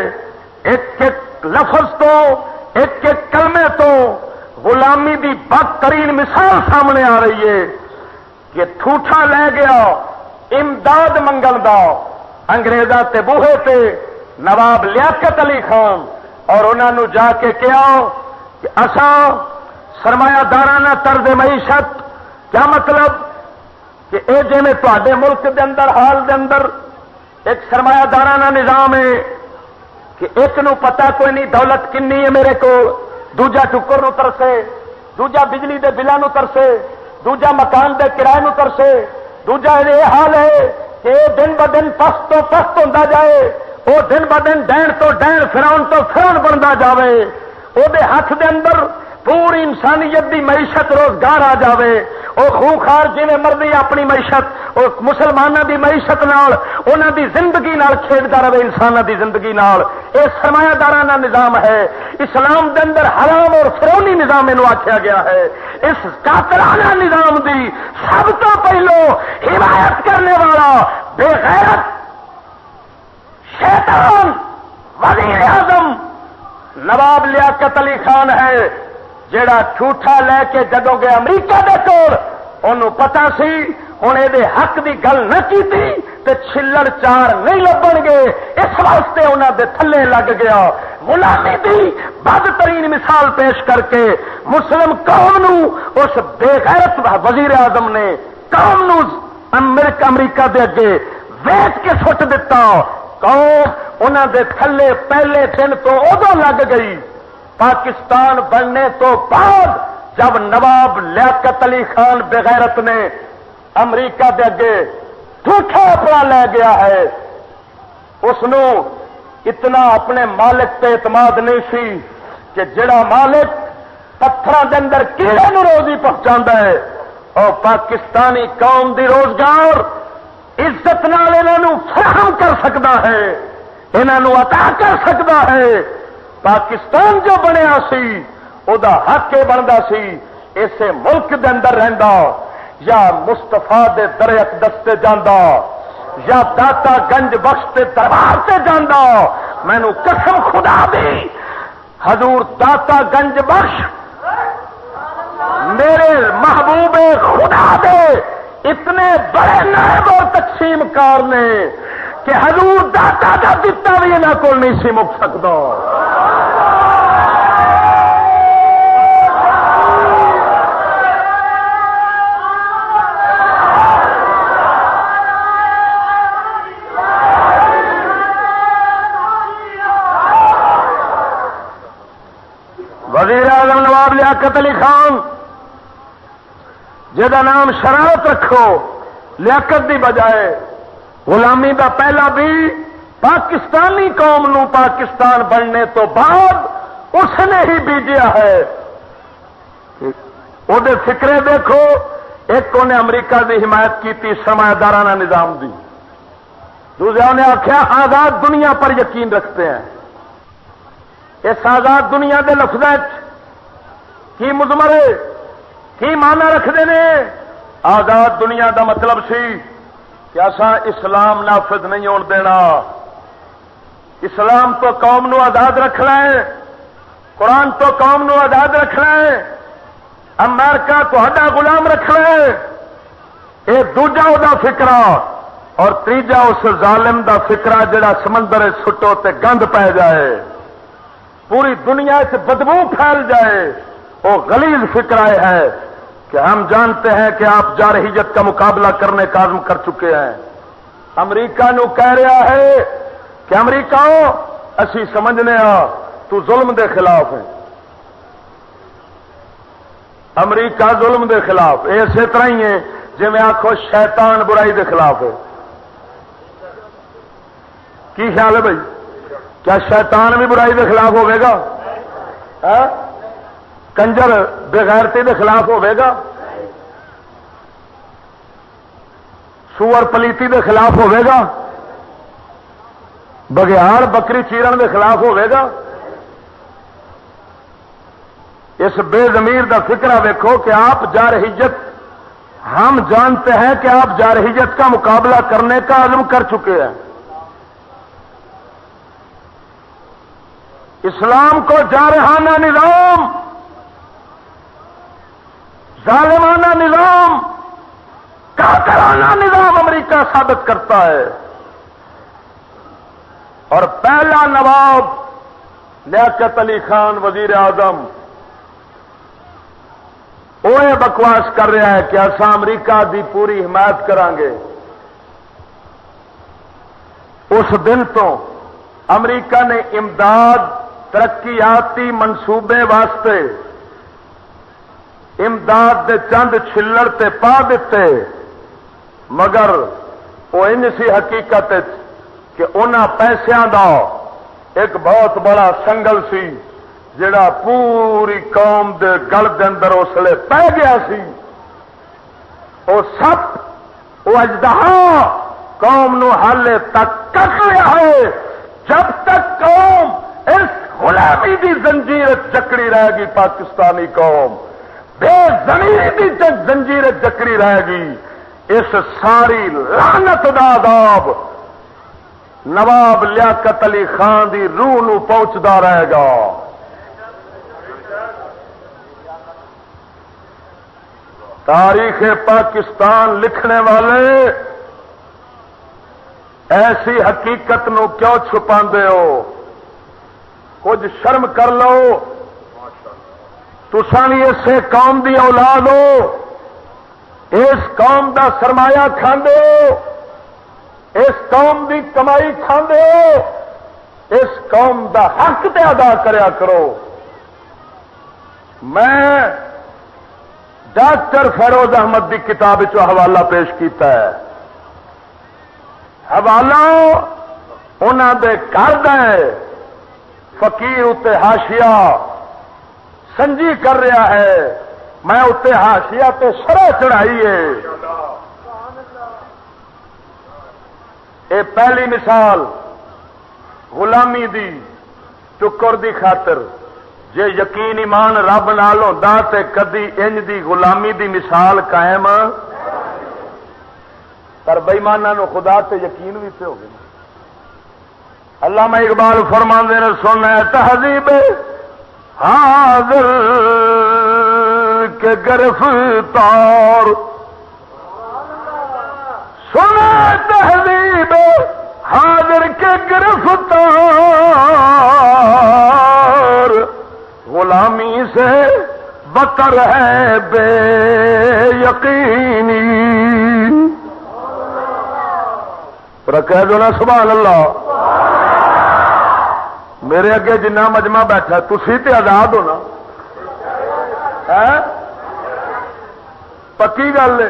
ایک ایک لفظ تو، ایک ایک کلمے تو غلامی دی بدترین مثال سامنے آ رہی ہے کہ ٹھوٹا لے گیا امداد منگل دا انگریزاں تے بوہے تے نواب لیاقت علی خان، اور انہوں نے جا کے کیا کہ اساں سرمایہ دارانہ طرز معیشت، کیا مطلب کہ اے جے میں تواڈے ملک دے اندر حال دے اندر ایک سرمایہ دارانہ نظام ہے کہ ایک نو پتا کوئی نہیں دولت کنی ہے میرے کو، دوجا ٹکر نو ترسے، دوجا بجلی دے بلاں نو ترسے، دوجا مکان دے کرائے نو ترسے، دوجا یہ حال ہے کہ دن ب دن پست تو پست ہوندا جائے، وہ دن ب دن ڈین تو ڈین فرعون تو فرعون بنتا جاوے، وہ ہاتھ دے اندر پوری انسانیت دی معیشت روزگار آ جاوے، وہ خوخار جی مرضی اپنی معیشت مسلمانوں دی معیشت نال انہاں دی زندگی نال کھیڈتا رہے، انسانوں دی زندگی نال۔ یہ سرمایہ دارانہ نظام ہے، اسلام دے اندر حرام اور فرعونی نظام انہوں آخیا گیا ہے۔ اس قاتلانہ نظام دی سب تو پہلو حمایت کرنے والا بے غیرت شیطان وزیر اعظم نواب لیاقت علی خان ہے، جیڑا جھوٹا لے کے جدوں گئے امریکہ دے کول انہوں پتا سی ہن یہ حق دی گل نہ کیتی تے چھلڑ چار نہیں لبن گے، اس واسطے انہاں دے تھلے لگ گیا۔ غلامی دی بدترین مثال پیش کر کے مسلم قوم نو اس بے غیرت وزیر اعظم نے قوم نو امریکہ دے اگے ویچ کے سٹ دتا۔ قوم انہاں دے تھلے پہلے دن تو ادو لگ گئی پاکستان بننے تو بعد جب نواب لیاقت علی خان بغیرت نے امریکہ دے اگے جھوٹا اپنا لے گیا ہے، اس نو اتنا اپنے مالک پہ اعتماد نہیں سی کہ جڑا مالک پتھراں دے اندر کیڑے نو روزی پہنچاندا ہے اور پاکستانی قوم دی روزگار عزت نال انہاں نو فراہم کر سکتا ہے، انہاں نو عطا کر سکتا ہے۔ پاکستان جو بنیا سی او دا حق یہ بنتا سی اسے ملک دے اندر رہندا یا مستفا دے در اقدس تے جاندا یا داتا گنج بخش تے دربار تے جاندا۔ مینوں قسم خدا دی حضور داتا گنج بخش میرے محبوب خدا دے اتنے بڑے نائب اور تقسیم کار نے کہ حضور داتا دا دتا بھی انہاں کول نہیں سی مک سکدا۔ وزیر اعظم نواب لیاقت علی خان جہاں نام شرارت رکھو لیاقت دی بجائے غلامی دا پہلا بھی پاکستانی قوم نو پاکستان بننے تو بعد اس نے ہی بیجیا ہے۔ وہ فکرے دیکھو، ایک انہیں امریکہ دی حمایت کی تھی سرمایہ دارانہ نظام دی، دوسرے نے آخیا آزاد دنیا پر یقین رکھتے ہیں۔ اس آزاد دنیا دے لفظ کی مضمرے کی معنی رکھتے ہیں؟ آزاد دنیا دا مطلب سی کہ اساں اسلام نافذ نہیں ہون دینا، اسلام تو قوم نو آزاد رکھنا ہے، قرآن تو قوم نو آزاد رکھنا ہے، امریکہ تہاڈا غلام رکھنا ہے۔ یہ دوجا دا فکرہ، اور تیجا اس ظالم دا فکرہ جڑا سمندر سٹو تے گند پی جائے، پوری دنیا سے بدبو پھیل جائے، وہ غلیظ فکرہ ہے کہ ہم جانتے ہیں کہ آپ جارحیت کا مقابلہ کرنے کا عزم کر چکے ہیں۔ امریکہ نو کہہ رہا ہے کہ امریکہ اسی سمجھنے تو ظلم دے خلاف ہے، امریکہ ظلم دے خلاف، اسی طرح ہی ہے جی میں آخو شیطان برائی دے خلاف ہے۔ کی خیال ہے بھائی؟ کیا شیطان بھی برائی دے خلاف ہوئے گا؟ کنجر بغیرتی دے خلاف ہوئے گا؟ سور پلیتی دے خلاف ہوئے گا؟ بگیار بکری چیرن دے خلاف ہوئے گا؟ اس بے ضمیر دا فکرہ دیکھو کہ آپ جارحیت، ہم جانتے ہیں کہ آپ جارحیت کا مقابلہ کرنے کا عزم کر چکے ہیں، اسلام کو جارحانہ نظام، ظالمانہ نظام، قاتلانہ نظام امریکہ ثابت کرتا ہے۔ اور پہلا نواب لیاقت علی خان وزیر اعظم وہ بکواس کر رہا ہے کہ اساں امریکہ دی پوری حمایت کریں گے۔ اس دن تو امریکہ نے امداد ترقیاتی منصوبے واسطے امداد دے چند چھلڑ تے پا دیتے، مگر وہ ان سی حقیقت کہ انہاں پیسیاں دا ایک بہت بڑا سنگل سی جڑا پوری قوم دے گل دے اندر اسلے پی گیا سی. وہ سب وہ اجدہا قوم نو حالے تک کٹ لیا ہے جب تک قوم اس غلامی دی زنجیر جکڑی رہے گی. پاکستانی قوم بے زمینی دی زنجیر جکڑی رہے گی. اس ساری لعنت دا عذاب نواب لیاقت علی خان دی روح نو پہنچدا رہے گا. تاریخ پاکستان لکھنے والے ایسی حقیقت نو کیوں چھپاندے ہو؟ کچھ شرم کر لو. تساں بھی اسے قوم دی اولاد ہو، اس قوم دا سرمایہ کھاندے ہو، اس قوم دی کمائی کھاندے ہو. اس قوم دا حق تے ادا کریا کرو. میں ڈاکٹر فیروز احمد دی کتاب چو حوالہ پیش کیتا ہے. حوالہ انہاں دے گھر دا ہے. فقیر اتے حاشیہ سنجی کر رہا ہے. میں اتے حاشیہ تے شرح چڑھائی ہے. اے پہلی مثال غلامی دی چکر دی خاطر. جے یقین ایمان رب نال ہوندا تے کدی انج دی غلامی دی مثال قائم پر بےماناں نو خدا تے یقین بھی تے ہو گئے. علامہ اقبال فرماندے نے سننا تہذیب حاضر کے گرفتار، سنا تہذیب حاضر کے گرفتار، غلامی سے بکر ہے بے یقینی. کہہ دو نا سبحان اللہ. میرے اگے جنہ مجمع بیٹھا تسی تے آزاد ہو نا، پکی گل ہے.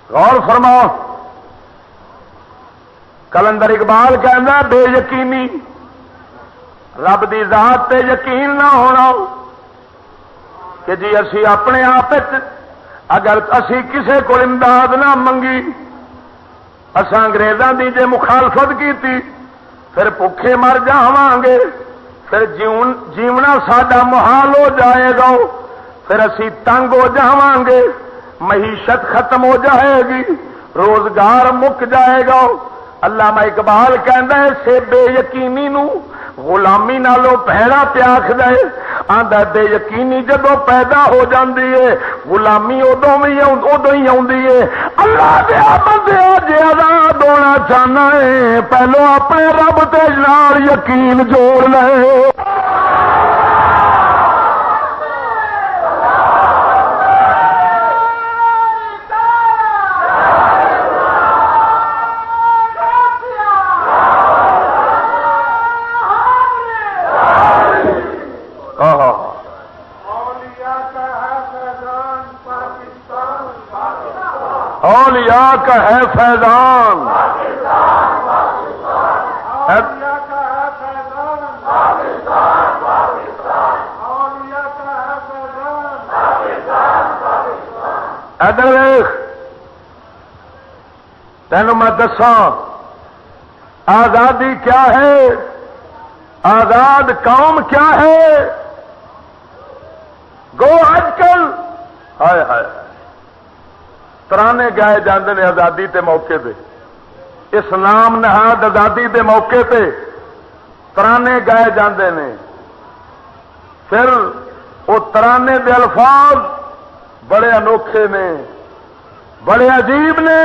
غور فرماؤ. کلندر اقبال کہنا بے یقینی رب دی ذات تے یقین نہ ہونا کہ جی اسی اپنے آپ اگر اسی کسے کو امداد نہ منگی، اساں انگریزاں دی جے مخالفت کیتی پھر بھوکے مر جاواں گے، پھر جیونا ساڈا محال ہو جائے گا، پھر اسی تنگ ہو جاواں گے، معیشت ختم ہو جائے گی، روزگار مک جائے گا. علامہ اقبال کہندا ہے سے بے یقینی نو غلامی نالوں پہلا پیاکھ دے. آندا بے یقینی جدوں پیدا ہو جاندی ہے غلامی ادوں ہی آندی ہے. اللہ دے بندے جے آزاد ہونا چاہنا ہے پہلو اپنے رب تے نال یقین جوڑ لے. اولیاء کا ہے فیضان، ادھر دیکھ تینوں میں دساں آزادی کیا ہے، آزاد قوم کیا ہے. گو اج کل ہائے ہائے ترانے گائے جاندے نے آزادی دے موقع پہ، اسلام نہاد آزادی دے موقع پہ ترانے گائے جاندے نے. پھر وہ ترانے دے الفاظ بڑے انوکھے نے، بڑے عجیب نے.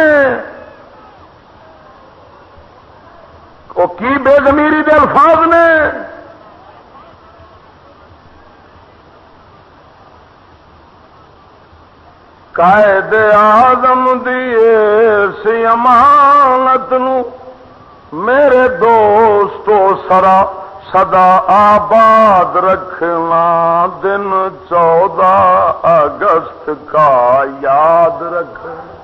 وہ کی بے ضمیری دے الفاظ نے. قائد اعظم دیے سی امانت نو میرے دوستو سدا آباد رکھنا دن 14 اگست کا یاد رکھنا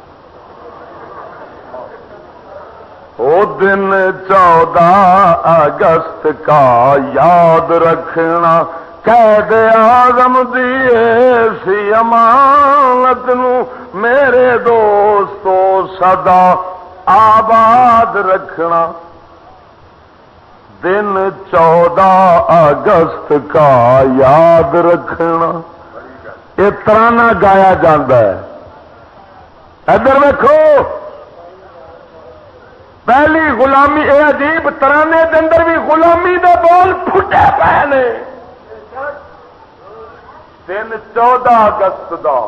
وہ دن 14 اگست کا یاد رکھنا قید اعظم دیے سی امانت نو میرے دوستو سدا آباد رکھنا دن 14 اگست کا یاد رکھنا یہ ترانہ گایا جاتا ہے ادھر دیکھو پہلی غلامی اے عجیب ترانے دے اندر بھی غلامی دے بول پھٹے پے نے دن 14 اگست دا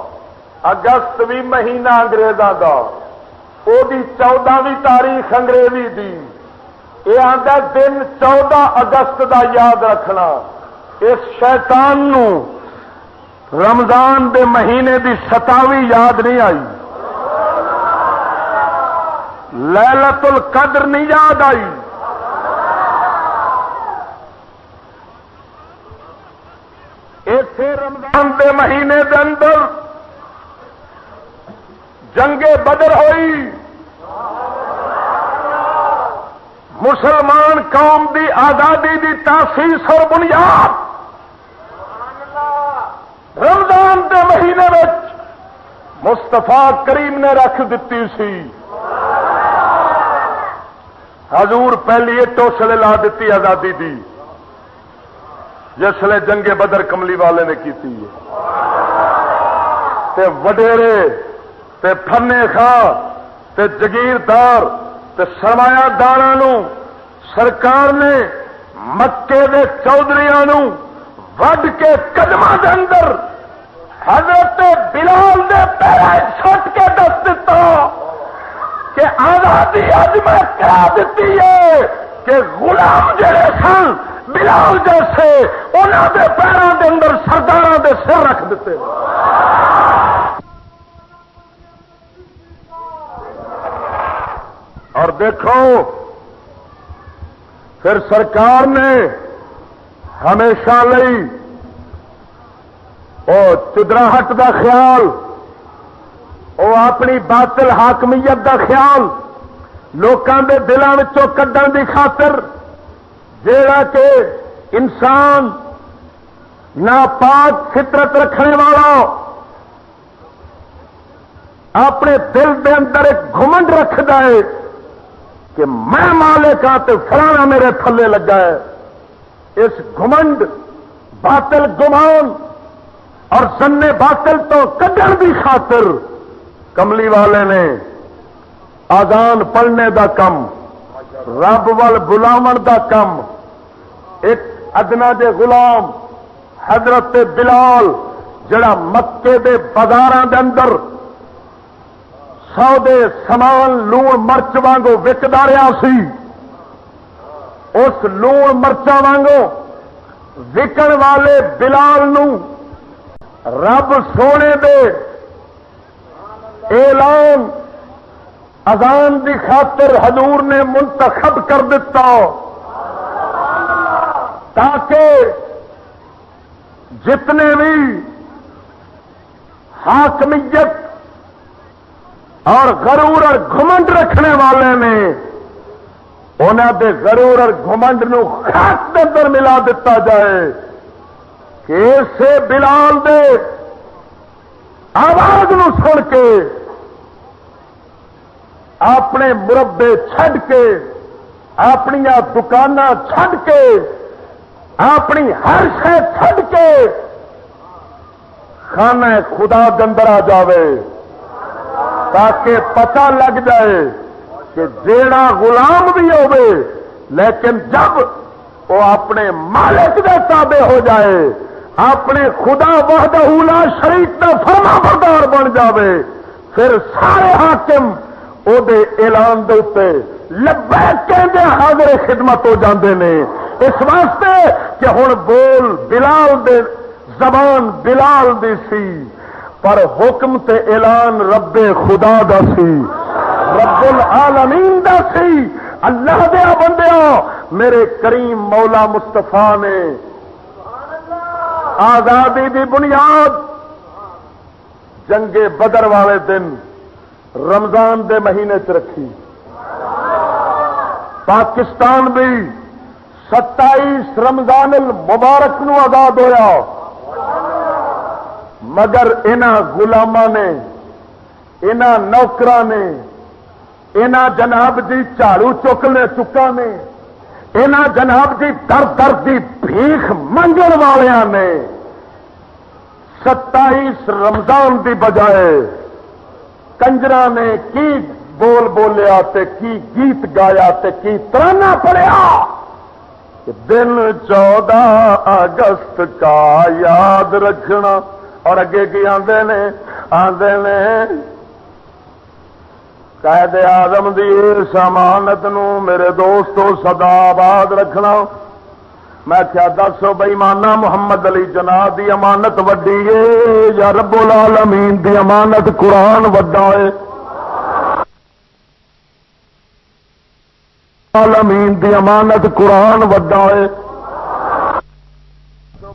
اگست بھی مہینہ انگریزاں دا وہ بھی 14ویں تاریخ انگریزی دی یہ آتا دن 14 اگست دا یاد رکھنا اس شیطان نو رمضان دے مہینے دی 27ویں یاد نہیں آئی لیلۃ القدر نہیں یاد آئی ایسے رمضان دے مہینے دے اندر جنگ بدر ہوئی مسلمان قوم دی آزادی دی تاسیس اور بنیاد رمضان دے مہینے میں مصطفیٰ کریم نے رکھ دیتی سی حضور پہلی ٹوسلے لا دیتی آزادی دی جسلے جنگ بدر کملی والے نے کی تے وڈیرے تے پھنے خاں تے جگیردار تے سرمایہ داراں سرکار نے مکے دے چودھریاں وڈ کے قدماں دے اندر حضرت بلال دے پیراں چھٹ کے دس دیتا کہ آزادی اج میں کرا دیتی ہے کہ غلام جڑے سن بلال جیسے انہوں دے پیراں دے اندر سرداراں دے سر رکھ دیتے اور دیکھو پھر سرکار نے ہمیشہ لئی او چدراہٹ دا خیال او اپنی باطل حاکمیت دا خیال لوکاں دے دلاں وچوں کڈن دی خاطر جیڑا کہ انسان ناپاک فطرت رکھنے والا اپنے دل دے اندر ایک گھمنڈ رکھدا ہے کہ میں مالک ہاں تے فلانا میرے تھلے لگا ہے اس گھمنڈ باطل گمان اور سننے باطل تو کڈن دی خاطر کملی والے نے آذان پڑھنے دا کم رب وال بلاون دا کم ایک ادنا دے غلام حضرت بلال جڑا مکے دے بازاراں دے اندر سودے سامان لون مرچ وانگو وکدا رہا سی اس لون مرچا وانگو وکن والے بلال نو رب سونے دے اعلان اذان دی خاطر حضور نے منتخب کر دیتا تاکہ جتنے بھی حاکمیت اور غرور اور گھمنڈ رکھنے والے نے انہوں دے غرور اور گھمنڈ نو خاک دے اندر ملا دیتا جائے کہ اسے بلال دے آواز نو سن کے اپنے مربے چھڈ کے اپنی دکان چھڈ کے اپنی ہر شے چھڈ کے خانہ خدا دے اندر آ جاوے تاکہ پتہ لگ جائے کہ جیڑا غلام بھی ہوئے لیکن جب وہ اپنے مالک دے تابع ہو جائے اپنے خدا وحدہ لا شریک دا فرما بردار بن جاوے پھر سارے حاکم او دے اعلان دے اوتے لبیک کہندے حاضر خدمت ہو جاندے نے اس واسطے کہ ہن بول بلال دے زبان بلال دی سی پر حکم تے اعلان رب خدا دا سی رب العالمین دا سی اللہ دیا بندیاں میرے کریم مولا مصطفیٰ نے آزادی دی بنیاد جنگ بدر والے دن رمضان دے مہینے چ رکھی. پاکستان بھی 27 رمضان المبارک نو آزاد ہویا، مگر انہاں غلاماں نے، انہاں نوکراں نے، انہاں جناب جی جھاڑو چکنے چکا نے، انہاں جناب جی در در دی بھیخ منگن والیاں نے 27 رمضان دی بجائے کنجراں نے کی بول بولیا تے کی گیت گایا تے کی ترانہ پڑھیا. دن 14 اگست کا یاد رکھنا، اور اگے کی آندے نے قائد اعظم دی اس امانت نو میرے دوستو سدا آباد رکھنا. میں کیا دسو بے ایمانا محمد علی جناح دی امانت وڈی ہے یا رب العالمین دی امانت قرآن وڈا ہے؟ العالمین دی امانت قرآن وڈا ہے.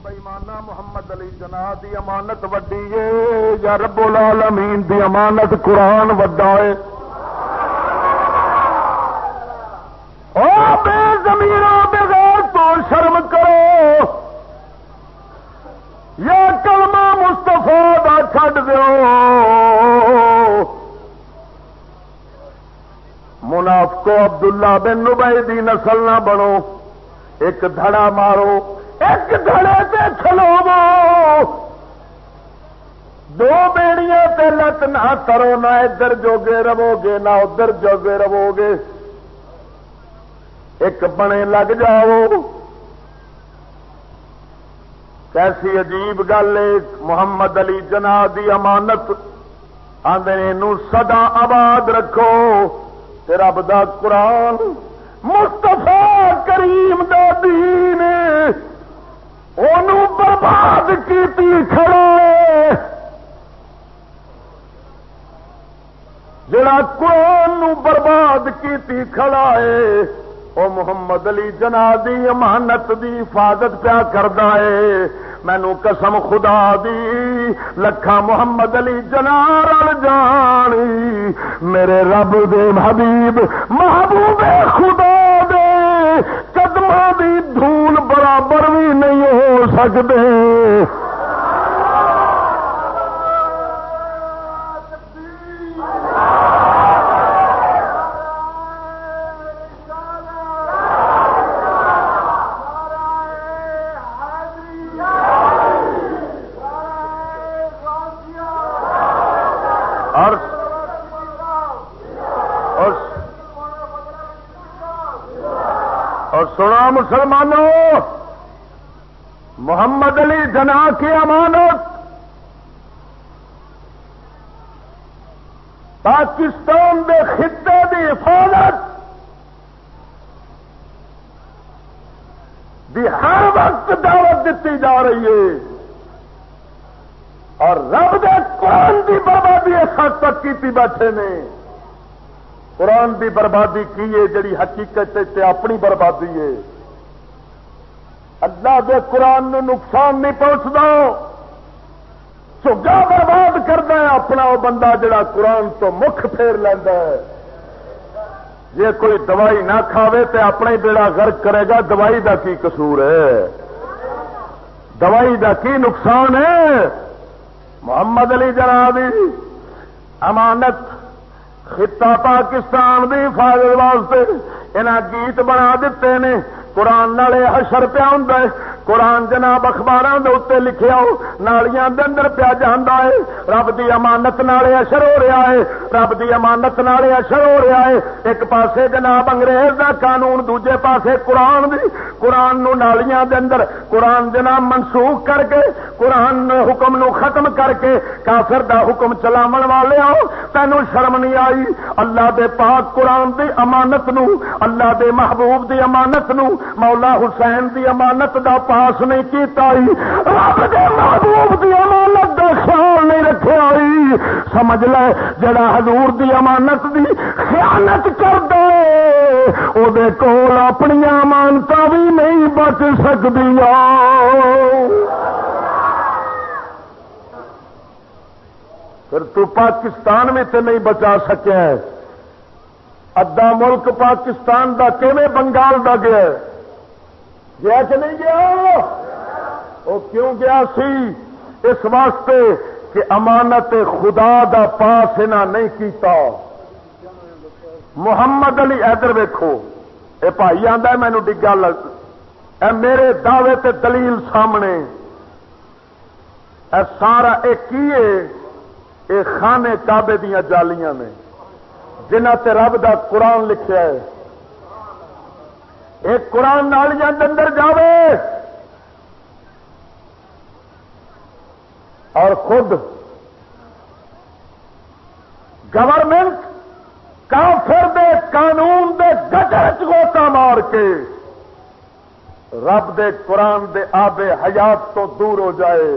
بے ایمانا محمد علی جناح دی امانت وڈی ہے یا رب العالمین دی امانت قرآن وڈا ہے؟ او بے ضمیرو بغیر تو شرم کرو، یا کلمہ مصطفیٰ دا چھڈ دیو. منافقو عبداللہ بن نبی دی نسل نہ بنو، ایک دھڑا مارو، ایک دھڑے تے کھلوو. دو بیڑیاں تے لت نہ کرو، نہ ادھر جوگے رہو گے نہ ادھر جوگے رہو گے، ایک بنے لگ جاؤ. کیسی عجیب گل ہے. محمد علی جناح دی امانت آندے نو سدا آباد رکھو. تے رب دا قرآن مصطفیٰ کریم دا دین اونوں برباد کیتی کھڑے. جڑا قرآن نو برباد کیتی کھڑا ہے او محمد علی جناح دی امانت دی حفاظت پیا کردا ہے. مینوں قسم خدا دی لکھاں محمد علی جناح رل جانی میرے رب دے حبیب محبوب خدا دے قدماں دی دھول برابر بھی نہیں ہو سکدے. اور سنا مسلمانوں، محمد علی جناح کی امانت پاکستان دے خطے دی حفاظت دی ہر وقت دعوت دیتی جا رہی ہے، اور رب دے قرآن دی بربادی اس حد تک کیتی بیٹھے نے. قرآن دی بربادی کی ہے جڑی حقیقت تے اپنی بربادی ہے. اللہ دے قرآن نو نقصان نہیں پہنچدا، چگا برباد کردا ہے اپنا وہ بندہ جڑا قرآن تو مکھ پھیر لیندا ہے. جے کوئی دوائی نہ کھاوے تے اپنا ہی بیڑا غرق کرے گا. دوائی دا کی قصور ہے؟ دوائی دا کی نقصان ہے؟ محمد علی جناح دی امانت خطہ پاکستان دی حفاظت واسطے انہاں گیت بنا دیتے نے. قرآن نالے حشر پیا ہوندا ہے. قرآن جناب اخباراں دے اوتے لکھیا ہو نالیاں دے اندر پیا جاندا ہے. رب دی امانت نالے حشر ہو رہا ہے. رب دی امانت نالے حشر ہو رہا ہے. ایک پاسے جناب انگریز دا قانون، دوجے پاسے قرآن دی. قرآن نو نالیاں دے اندر قرآن جناب منسوخ کر کے قرآن حکم نو ختم کر کے کافر دا حکم چلاون والے ہو. تینوں شرم نہیں آئی؟ اللہ دے پاک قرآن دی امانت نو، اللہ دے محبوب دی امانت نو، مولا حسین دی امانت دا پاس نہیں کیتا ہی، رب دے محبوب دی امانت دا خیال نہیں رکھیا ہی. سمجھ لے جڑا حضور دی امانت دی خیانت کردا ہے او دے کول اپنی امانت بھی نہیں بچ سکدیاں. پھر تو پاکستان میں تے نہیں بچا سکیا. ادھا ملک پاکستان دا کیویں بنگال دا گیا گیا کہ نہیں گیا؟ وہ کیوں گیا سی؟ اس واسطے کہ امانت خدا دا پاس انہاں نہیں کیتا. محمد علی ادھر ویکھو، اے بھائی آندا مینو ڈگا لگ، اے میرے دعوے تے دلیل سامنے. اے سارا اے کیے اے خانے کعبے دیاں جالیاں نے جنہ تے رب دا قرآن لکھیا ہے. ایک قرآن نالیاں دے اندر جاوے اور خود گورنمنٹ کافر دے قانون دے گجر چوتا مار کے رب دے قرآن دے آب حیات تو دور ہو جائے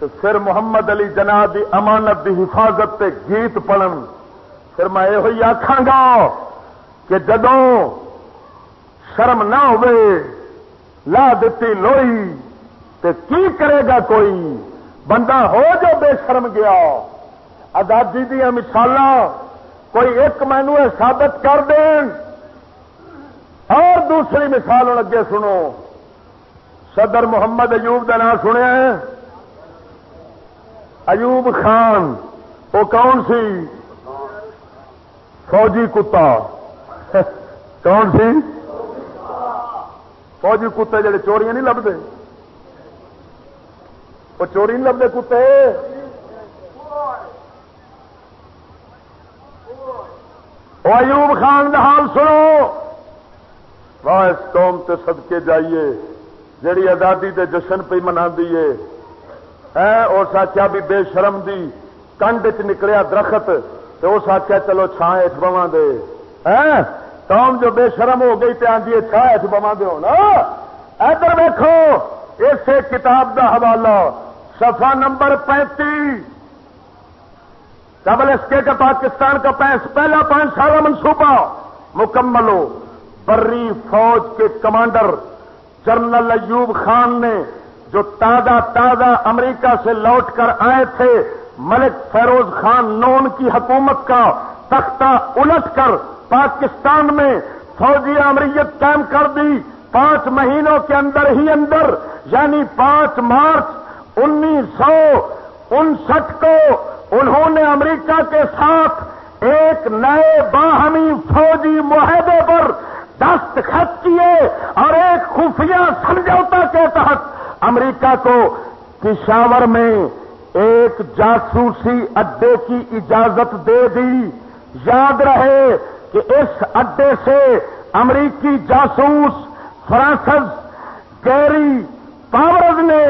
تو پھر محمد علی جناح دی امانت دی حفاظت تے گیت پڑھن. پھر میں یہ آکھاں گا کہ جدوں شرم نہ ہوئے لا دیتی لوئی تے کی کرے گا کوئی بندہ ہو جو بے شرم گیا. آزادی دیا مثالاں کوئی ایک مینو ثابت کر دیں. اور دوسری مثال اگے سنو. صدر محمد ایوب کا نام سنیا ہے؟ ایوب خان وہ کون سی؟ فوجی کتا. کون سی؟ فوجی کتے جڑے چوریاں نہیں لبتے، وہ چوری نہیں لبتے کتے. وہ ایوب خان کا حال سنو. واہ اس قوم تے صدقے جائیے جڑی آزادی دے جشن پہ منا دیے. اس آخیا بھی بے شرم دی کنڈ چ نکلیا درخت تو اس آخیا چلو چھاں ہیٹھ بواں دے. قوم جو بے شرم ہو گئی تے آندی چھاں ہیٹھ بواں دے ہونا. ادھر دیکھو اسے کتاب دا حوالہ صفحہ نمبر 35. قبل اس کے پاکستان کا پہلا 5 سالہ منصوبہ مکمل ہو. بری فوج کے کمانڈر جنرل ایوب خان نے جو تازہ امریکہ سے لوٹ کر آئے تھے ملک فیروز خان نون کی حکومت کا تختہ الٹ کر پاکستان میں فوجی امریت قائم کر دی. 5 مہینوں کے اندر ہی اندر یعنی 5 مارچ 1959 کو انہوں نے امریکہ کے ساتھ ایک نئے باہمی فوجی معاہدے پر دستخط کیے اور ایک خفیہ سمجھوتا کے تحت امریکہ کو پشاور میں ایک جاسوسی اڈے کی اجازت دے دی. یاد رہے کہ اس اڈے سے امریکی جاسوس فرانسس گیری پاورز نے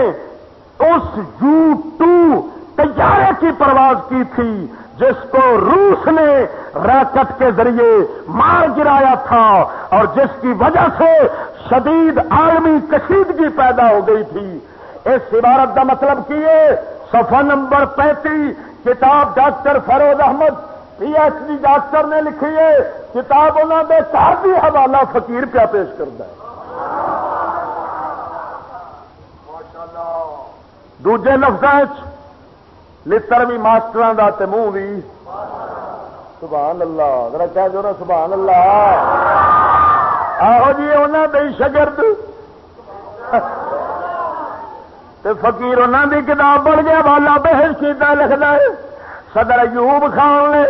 اس U-2 طیارے کی پرواز کی تھی جس کو روس نے راکٹ کے ذریعے مار گرایا تھا اور جس کی وجہ سے شدید عالمی کشیدگی پیدا ہو گئی تھی. اس عبارت کا مطلب کیے صفحہ نمبر 35 کتاب doctor Feroz Ahmed PhD doctor نے لکھی ہے. کتاب انہوں نے کافی حوالہ فقیر پہ پیش کرتا ہے. دوجے لفظ لتر بھی ماسٹر دا تے منہ بھی سبحان اللہ. ذرا کہہ جو نا سبحان اللہ. آہو جی انہوں دے شگرد تے فقیر انہوں دی کتاب پڑھ گیا والا بحث کیتا لکھدا ہے. صدر ایوب خان نے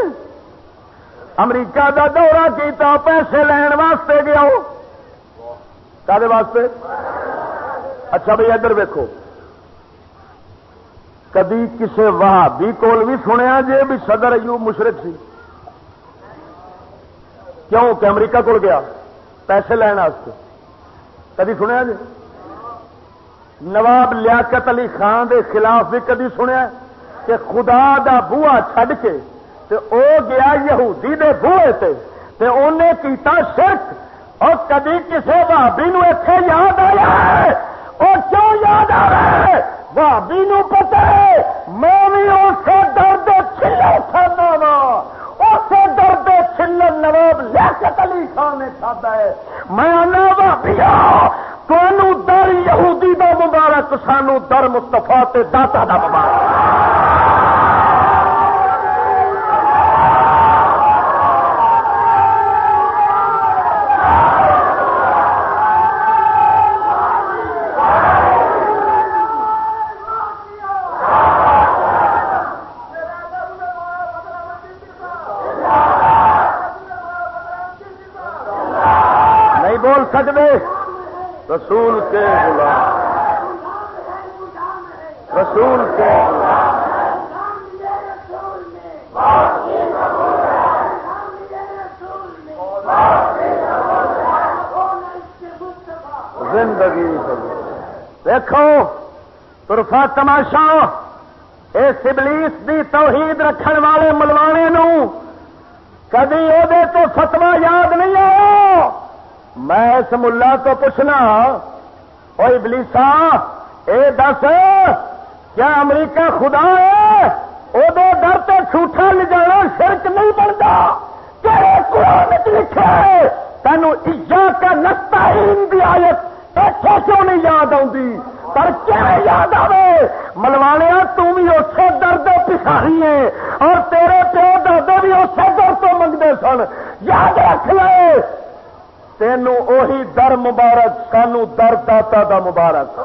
امریکہ دا دورہ کیتا پیسے لین واسطے گیا. کدے واسطے؟ اچھا بھائی ادھر ویکھو کدی کسے وہابی کول بھی سنیا جے بھی صدر ایوب مشرک سی؟ کیوں کہ امریکہ کول گیا پیسے لین واسطے؟ کدی سنیا جی؟ نواب لیاقت علی خان دے خلاف بھی کدی سنیا کہ خدا دا بوہا چھڈ کے تے او گیا یہودی دے بوہے تے انہیں کیتا شرک؟ اور کدی کسے وہابی نو ایتھے یاد آیا ہے؟ اور کیوں یاد آ رہا ہے؟ وہابی نو پتہ ہے میں بھی اسے ڈردے چھلر کھانا وا. اسے ڈردے چھلر نواب لیاقت علی خان فرماتا ہے میں آنا بھابیا تانوں در یہودی دا مبارک سانو در مصطفیٰ تے داتا دا مبارک بول سکتے رسول کے غلام رسول کے زندگی دیکھو طرفہ تماشا اس ابلیس دی توحید رکھن والے ملوانے نو کدی وہ تو فتوا یاد نہیں آیا میں اس ملا تو پوچھنا او ابلیسا اے دس کیا امریکہ خدا ہے وہ در تے جھوٹا لے جانا شرک نہیں بنتا تیرے قرآن لکھا ہے تینوں ایاک نستعین دی آیت ایتھے کیوں نہیں یاد آتی پر کیا یاد آوے ملوانیا تم بھی اسی درد پچھاری ہے اور تیرے پیو دادے بھی اسی در تو منگتے سن یاد رکھ لے تینوں اوہی در مبارک سانو در داتا دا مبارک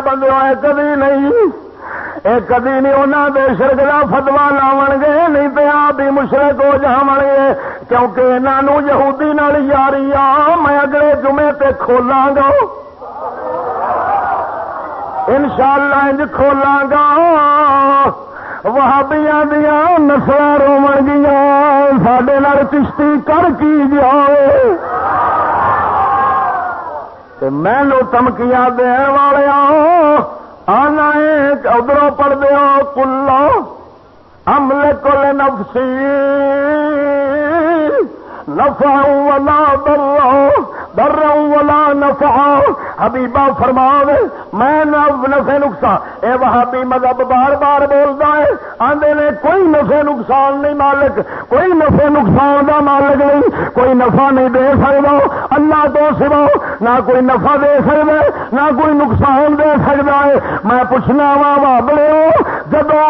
بندے آئے کدی نہیں کدی نہیں انہوں دے شرک کا فتوا لاؤ گے نہیں تو آپ ہی مشرک ہو جاؤ گے کیونکہ انہوں یہودی نال یاری آ میں اگلے جمعے تے کھولاں گا انشاءاللہ انج کھولاں گا وہابیاں دیا نسل رومن گیا ساڈے نال چشتی کر کی جائے میں لو تمکیاں دین والے آنا ادھروں پڑھ دیا کلو عمل کل نفسی نفع ولا ضر ولا نفع حبیبہ فرماوے میں نفع نقصان اے وہابی مذہب بار بار بولتا ہے آندے نے کوئی نفع نقصان نہیں مالک کوئی نفع نقصان دا مالک نہیں کوئی نفع نہیں دے سکتا اللہ تو سوا نہ کوئی نفع دے سکتا ہے نہ کوئی نقصان دے سکتا ہے میں پوچھنا وا بابڑے جدو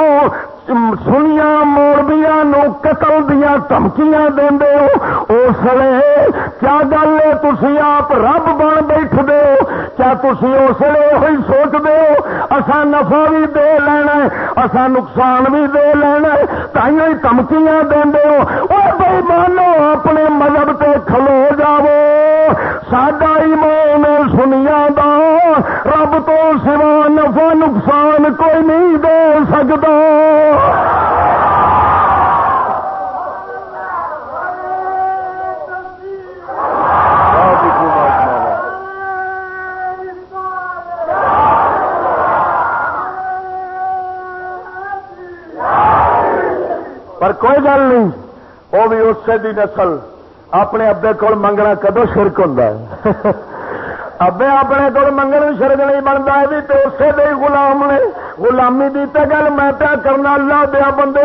سنیا مولویاں نو قتل دیا دھمکیاں دیندے ہو اس لیے کیا گل ہے تسی آپ رب بن بیٹھدے ہو کیا تسی اس لیے وہی سوچدے ہو اساں نفع بھی دے لینا ہے اساں نقصان بھی دے لینا ہے تائیں ہی دھمکیاں دیندے ہو او بے مانو اپنے مذہب تے کھلو جاؤ ساڈا ایمان سنیا دا رب تو سوا نفع نقصان کوئی نہیں دے سکتا پر کوئی گل نہیں وہ بھی اسے دی نسل اپنے ابے کول منگنا کدو شرک ہوتا ہے ابے اپنے کول منگن شرک نہیں بنتا ہے بھی تو اسے دے غلام نے غلامی دی تے گل میں پیا کرنا اللہ دیا بندے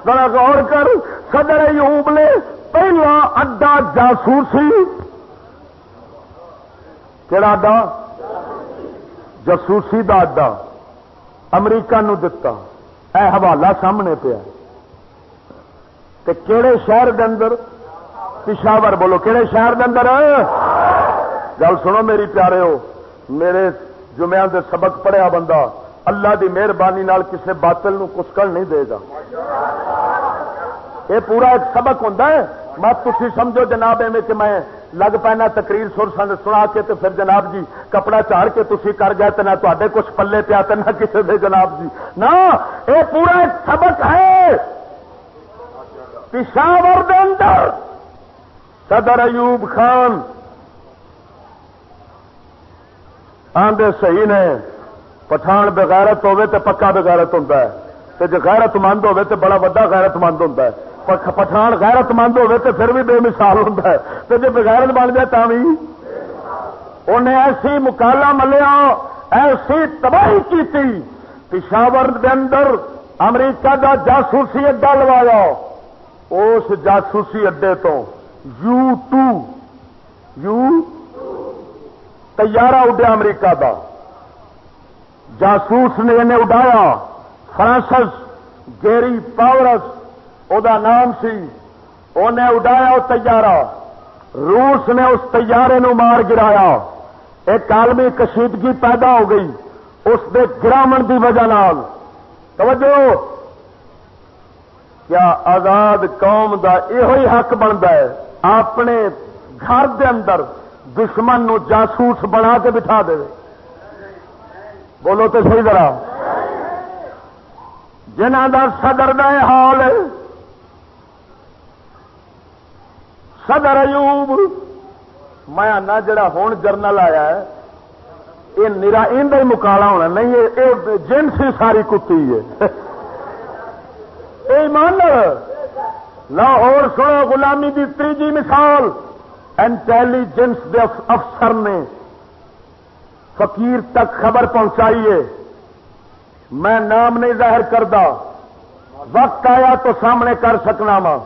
ذرا غور کر صدر ایوب نے پہلا اڈا جاسوسی کہڑا اڈا جاسوسی دا اڈا امریکہ نو دتا اے حوالہ سامنے پیا تے کیڑے شہر دے اندر پشاور بولو کیڑے شہر دے اندر گل سنو میری پیارے ہو میرے جمعہ دے سبق پڑھیا بندہ اللہ دی مہربانی نال کسے باطل نو کسکل نہیں دے گا یہ پورا ایک سبق ہوتا ہے مت تھی سمجھو جناب ایویں کہ میں لگ پینا تقریر سر سنا کے تو پھر جناب جی کپڑا چاڑ کے تھی کر گئے تو نہ تے کچھ پلے پیا تو نہ کسی دے جناب جی نہ یہ پورا ایک سبق ہے پشاور دے اندر صدر ایوب خان آندے صحیح نے پٹھان بغیرت ہوے تے پکا بغیرت ہوتا ہے، تے جے غیرت مند ہوے تے بڑا وڈا غیرت مند ہوتا ہے. پٹھان غیرت مند ہوے تے پھر بھی بے مثال ہوتا ہے، تے جے بغیرت بن جائے تاں بھی انہیں ایسی مکالا ملیا، ایسی تباہی کی تھی. پشاور دے اندر امریکہ دا جاسوسی اڈا لوایا، اس جاسوسی اڈے تو یو طیارہ اڈیا امریکہ دا، جاسوس نے انہیں اڈایا. فرانسس گیری پاورس او دا نام سی، انہیں اڈایا وہ طیارہ. روس نے اس طیارے نو مار گرایا. ایک عالمی کشیدگی پیدا ہو گئی اس دے گرامن دی وجہ نال. توجہ، کیا آزاد قوم دا یہ حق بنتا ہے اپنے گھر دے اندر دشمن نو جاسوس بنا کے بٹھا دے؟ بولو تو صحیح ذرا. جنہ دا صدر دا یہ حال ہے، صدر ایوب، میں آنا جڑا ہون جرنل آیا ہے یہ نرا ان ہی مکالا ہونا نہیں، یہ جنسی ساری کتی ہے. ایمان لاہور سنو، غلامی دی تیجی مثال انٹیلیجنس دے افسر نے فقیر تک خبر پہنچائی ہے. میں نام نہیں ظاہر کردا، وقت آیا تو سامنے کر سکنا وا.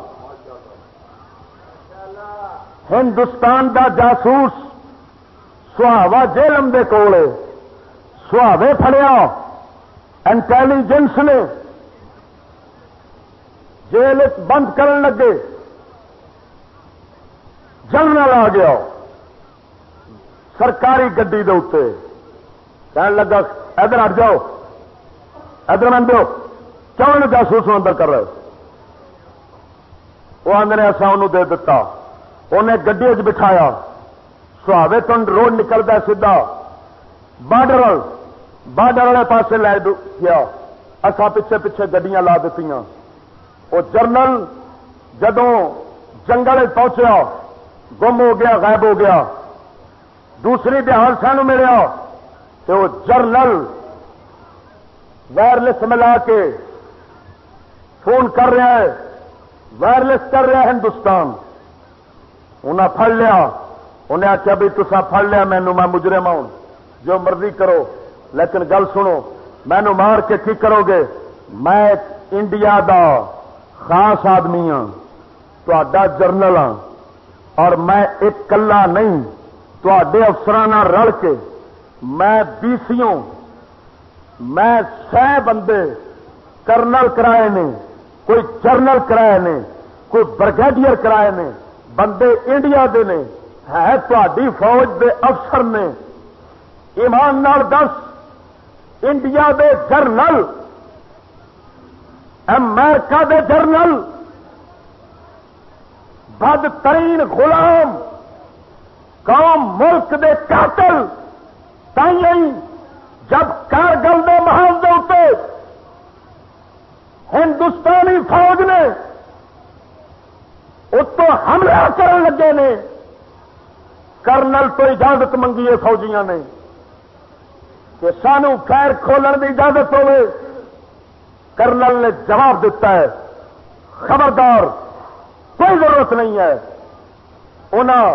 ہندوستان دا جاسوس سہاوا جیلم دے کول، سہاوے پھڑیا انٹیلیجنس نے، جیل بند کرن لگے. جنرل آ گیا سرکاری گڈی دے اوتے، کہنے لگا ادھر ہٹ جاؤ، ادھر من دو، کیوں جاسوس اندر کر رہے؟ وہ آدھے ایسا انہوں دے دیتا. انہیں گڈی چ بٹھایا، سہاوے تو روڈ نکلتا سیدھا بارڈر والے پاسے لے گیا. اصا پیچھے پیچھے گڈیاں لا دیتی. وہ جرنل جدوں جنگل پہنچیا گم ہو گیا، غائب ہو گیا. دوسری دہان سانو ملیا تو وہ جرنل وائرلیس ملا کے فون کر رہا ہے، وائرلیس کر رہا ہے ہندوستان. انہیں پھڑ لیا، انہیں آخیا بھی تسا پھڑ لیا مینو، میں مجرم ہوں، جو مرضی کرو، لیکن گل سنو، مینو مار کے کی کرو گے؟ میں انڈیا دا خاص آدمی ہاں، تہاڈا جرنل ہاں، اور میں ایک کلا نہیں، تہاڈے افسراں نال رل کے میں 20 میں 100 بندے کرنل کرائے نے، کوئی جرنل کرائے نے، کوئی بریگیڈیئر کرائے نے، بندے انڈیا دے نے، ہے تہاڈی فوج دے افسر نے. ایمان نال دس، انڈیا دے جرنل، امریکہ دے جرنل، بدترین غلام، قوم ملک دے قاتل، تائیں جب کارگل دے محاذ دے اوتے ہندوستانی فوج نے اتوں حملہ کرن لگے نے، کرنل تو اجازت منگی ہے فوجیاں نے کہ سانو خیر کھولن کی اجازت ہوے. کرنل نے جواب دیتا ہے خبردار، کوئی ضرورت نہیں ہے. انہاں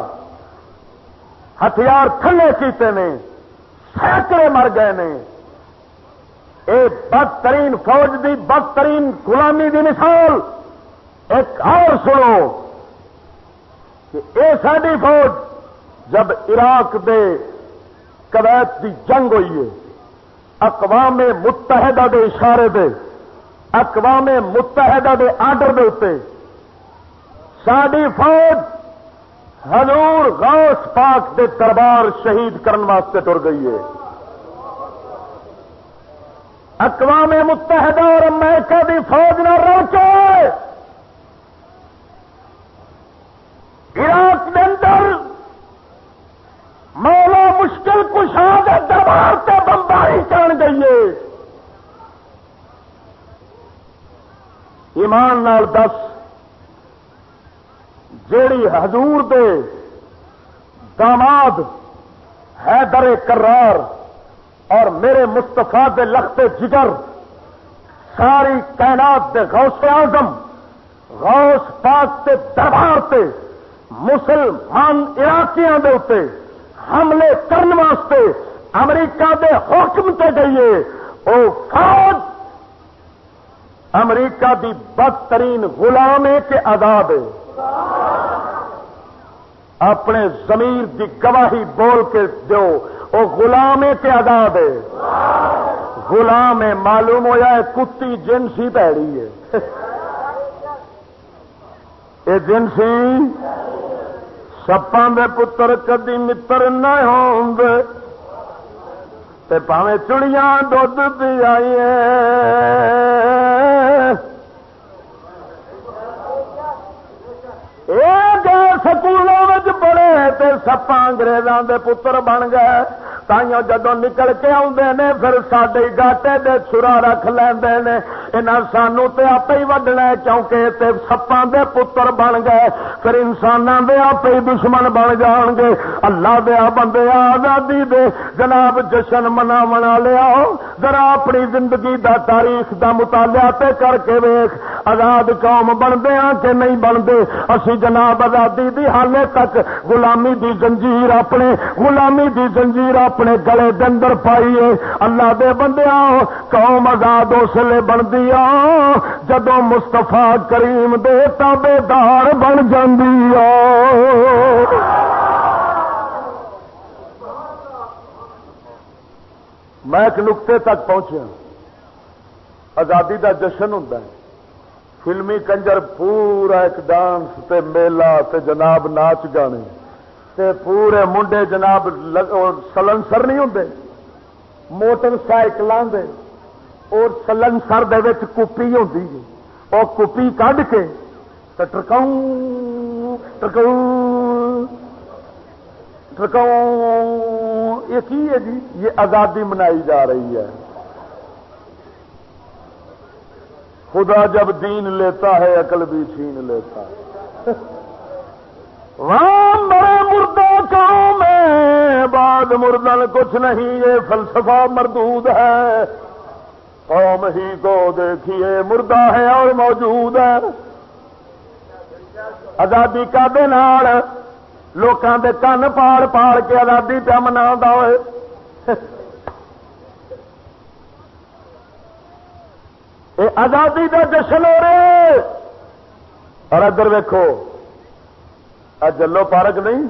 ہتھیار تھلے کیتے نے، سینکڑے مر گئے نے. اے بدترین فوج دی بدترین غلامی دی مثال ایک اور سنو کہ اے ساری فوج جب عراق دے کویت دی جنگ ہوئی ہے، اقوام متحدہ دے اشارے دے، اقوام متحدہ دے آرڈر دے اوتے ساری فوج حضور غوث پاک دے دربار شہید کرن واسطے ٹر گئی ہے. اقوام متحدہ اور امریکہ دی فوج نہ رل کے عراق دے اندر مولا مشکل کشا دے دربار سے بمباری کرن گئی ہے. ایمان نال دس، جیڑی حضور دے داماد حیدر کرار اور میرے مصطفیٰ دے لخت جگر ساری کائنات دے غوث اعظم غوث پاک کے دربار سے مسلمان عراقیاں دے اتے حملے کرنے واسطے امریکہ دے حکم تے گئی او فوج امریکہ دی بدترین غلام ہے کہ آزاد ہے. اپنے ضمیر دی گواہی بول کے دو وہ غلام ہے کہ آزاد ہے. غلام ہے معلوم ہوا ہے کتی جنسی پیڑی ہے. یہ جنسی سپاں دے پتر کدی متر نہ ہوں تے پاویں چڑیاں دودھ پیائی گئے سکولوں میں پڑھے تے سپاں انگریزاں دے پتر بن گئے. تائیوں جدوں نکل کے آتے ہیں پھر ساڈے گاٹے دے چھرا رکھ لیندے نے انہاں سانو تے آپ ہی وڈنا کیونکہ تے سپاں دے پتر بن گئے پھر انساناں دے آپ ہی دشمن بن جان گے. اللہ دیا بندے آزادی دے جناب جشن منا لیا ذرا اپنی زندگی دا تاریخ دا مطالعہ تے کر کے ویکھ آزاد قوم بنتے ہیں کہ نہیں بنتے. اسی جناب آزادی دی حالے تک غلامی دی زنجیر اپنے گلے دے اندر پائیے. اللہ دے بندیاں قوم آزاد اس لیے بنتی جدوں مصطفیٰ کریم دے تابے دار بن جاندی میں ایک نقطے تک پہنچیا. آزادی دا جشن ہوندا ہے فلمی کنجر پورا ایک ڈانس تے میلہ تے جناب ناچ گانے تے پورے منڈے جناب سلنسر نہیں ہوندے موٹر سائیکلاں دے اور سلنسر دے وچ کپی ہوندی ہے اور کپی کڈ کے تے ٹرکاؤں ٹرکاؤں ٹرکاؤں یہ کی ہے جی؟ یہ آزادی منائی جا رہی ہے. خدا جب دین لیتا ہے عقل بھی چھین لیتا ہے. وہاں بڑے مردہ قوم میں بعد مردن کچھ نہیں یہ فلسفہ مردود ہے. قوم ہی کو دیکھیے مردہ ہے اور موجود ہے. آزادی کا دن لوکاں دے کن پاڑ پاڑ کے آزادی پہ مناوندا ہوئے. آزادی کا جشن ہو رہے اور ادھر ویکھو جلو پارک نہیں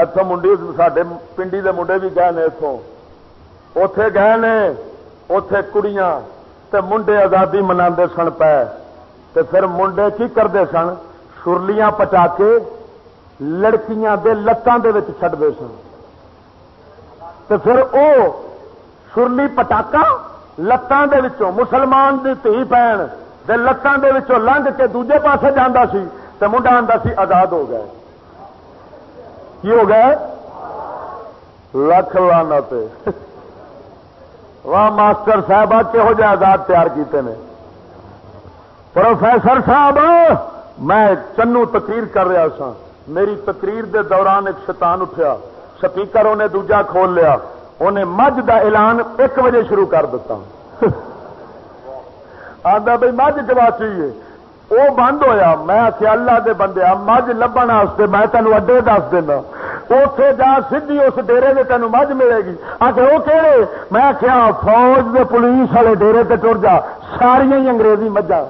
اتوں منڈی ساڈے پنڈی دے منڈے بھی گئے نے اتوں اتے گئے نے اتے کڑیاں تے منڈے آزادی مناندے سن پے تے پھر منڈے کی کرتے سن سرلیاں پٹا کے لڑکیاں دے لتاں دے وچ چھڈدے سن تے پھر او سرلی پٹاکا لتاں دے وچوں مسلمان دی دھی بہن دے لتاں دے وچوں لنگ کے دوجے پاسے جاندا سی تے منڈا آندا سی آزاد ہو گئے. کی ہو گئے؟ لکھ لعنت. واہ ماسٹر صاحب کہہو جہے آزاد تیار کیتے نے. پروفیسر صاحب میں چنو تقریر کر رہا سا میری تقریر دے دوران ایک شیطان اٹھیا سپیکر انہیں دوجا کھول لیا انہیں مجھ دا اعلان 1 بجے شروع کر دیتا. آدھا بھائی مجھ گواچی ہے وہ بند ہویا. میں آخیا اللہ دے بندے مجھ لبن واسطے میں تینوں اڈے دس دینا اتے جا سدھی اس ڈیرے سے تینوں مجھ ملے گی. آخر وہ کہڑے؟ میں آخیا فوج دے پولیس والے ڈیرے تے ٹر جا ساریا ہی انگریزی مجھا.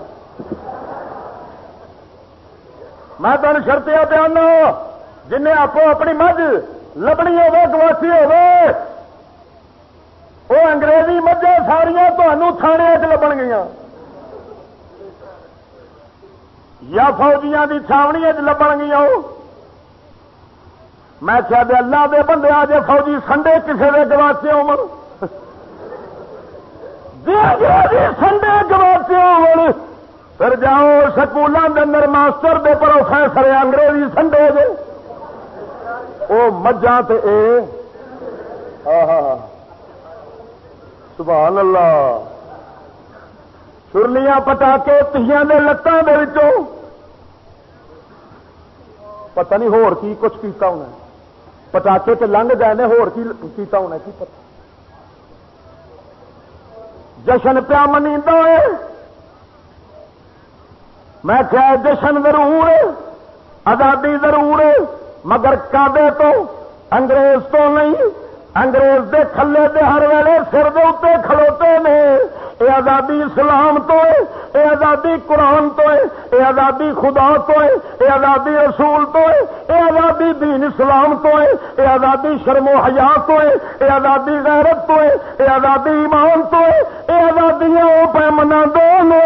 میں تمہیں شرطیا پہ آنا جنہیں آپ اپنی مجھ لبنی ہوے گواچی ہوے وہ انگریزی مجھے ساریا تمہوں تھانے لبن گیا یا فوجیاں دی چھاونی لبن گیا. میں کیا دے اللہ دے بندے آ جے فوجی سنڈے کسے دے گواچے ہو سنڈے گواچے ہو پھر جاؤ سکولوں کے اندر ماسٹر دے پروفیسر انگریزی سنڈے دے وہ مجھا تے اے سبحان اللہ. سرلیاں پٹا کے تیاں دے لتاں دے وچوں پتہ نہیں ہور کی کچھ کیتا ہونا پٹاکے تے لنگ گئے نے ہور کی کیتا ہونا کی پتہ. جشن پیا منیدا ہے. میں کیا جشن ضرور ہے، آزادی ضرور ہے، مگر کعبے تو انگریز تو نہیں. انگریز دے کھلے دے ہر ویلے سر دے اتنے کھڑوتے نے. اے آزادی اسلام تو ہے، اے آزادی قرآن تو ہے، اے آزادی خدا تو ہے، اے آزادی رسول تو ہے، اے آزادی دین اسلام تو ہے، اے آزادی شرم و حیا تو ہے، اے آزادی غیرت تو ہے، اے آزادی ایمان تو ہے، اے آزادیاں وہ پہ منا دے نے.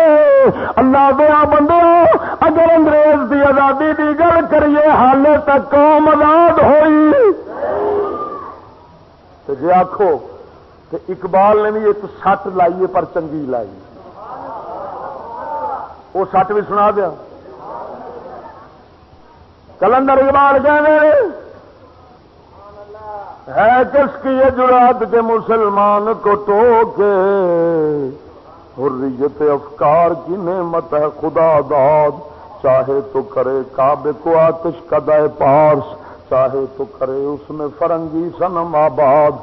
اللہ دیا بندوں، اگر انگریز دی آزادی دی گل کریے حالے تک قوم آزاد ہوئی. جی آخو کہ اقبال نے بھی ایک سٹ لائیے پر چنگی لائی، وہ سٹ بھی سنا دیا. کلندر اقبال کہنے ہے کس کی یہ جرات کے مسلمان کو ٹوکے، حریت افکار کی نعمت ہے خدا داد. چاہے تو کرے کعبے کو آتش قدائے پارس، چاہے تو کرے اس میں فرنگی صنم آباد.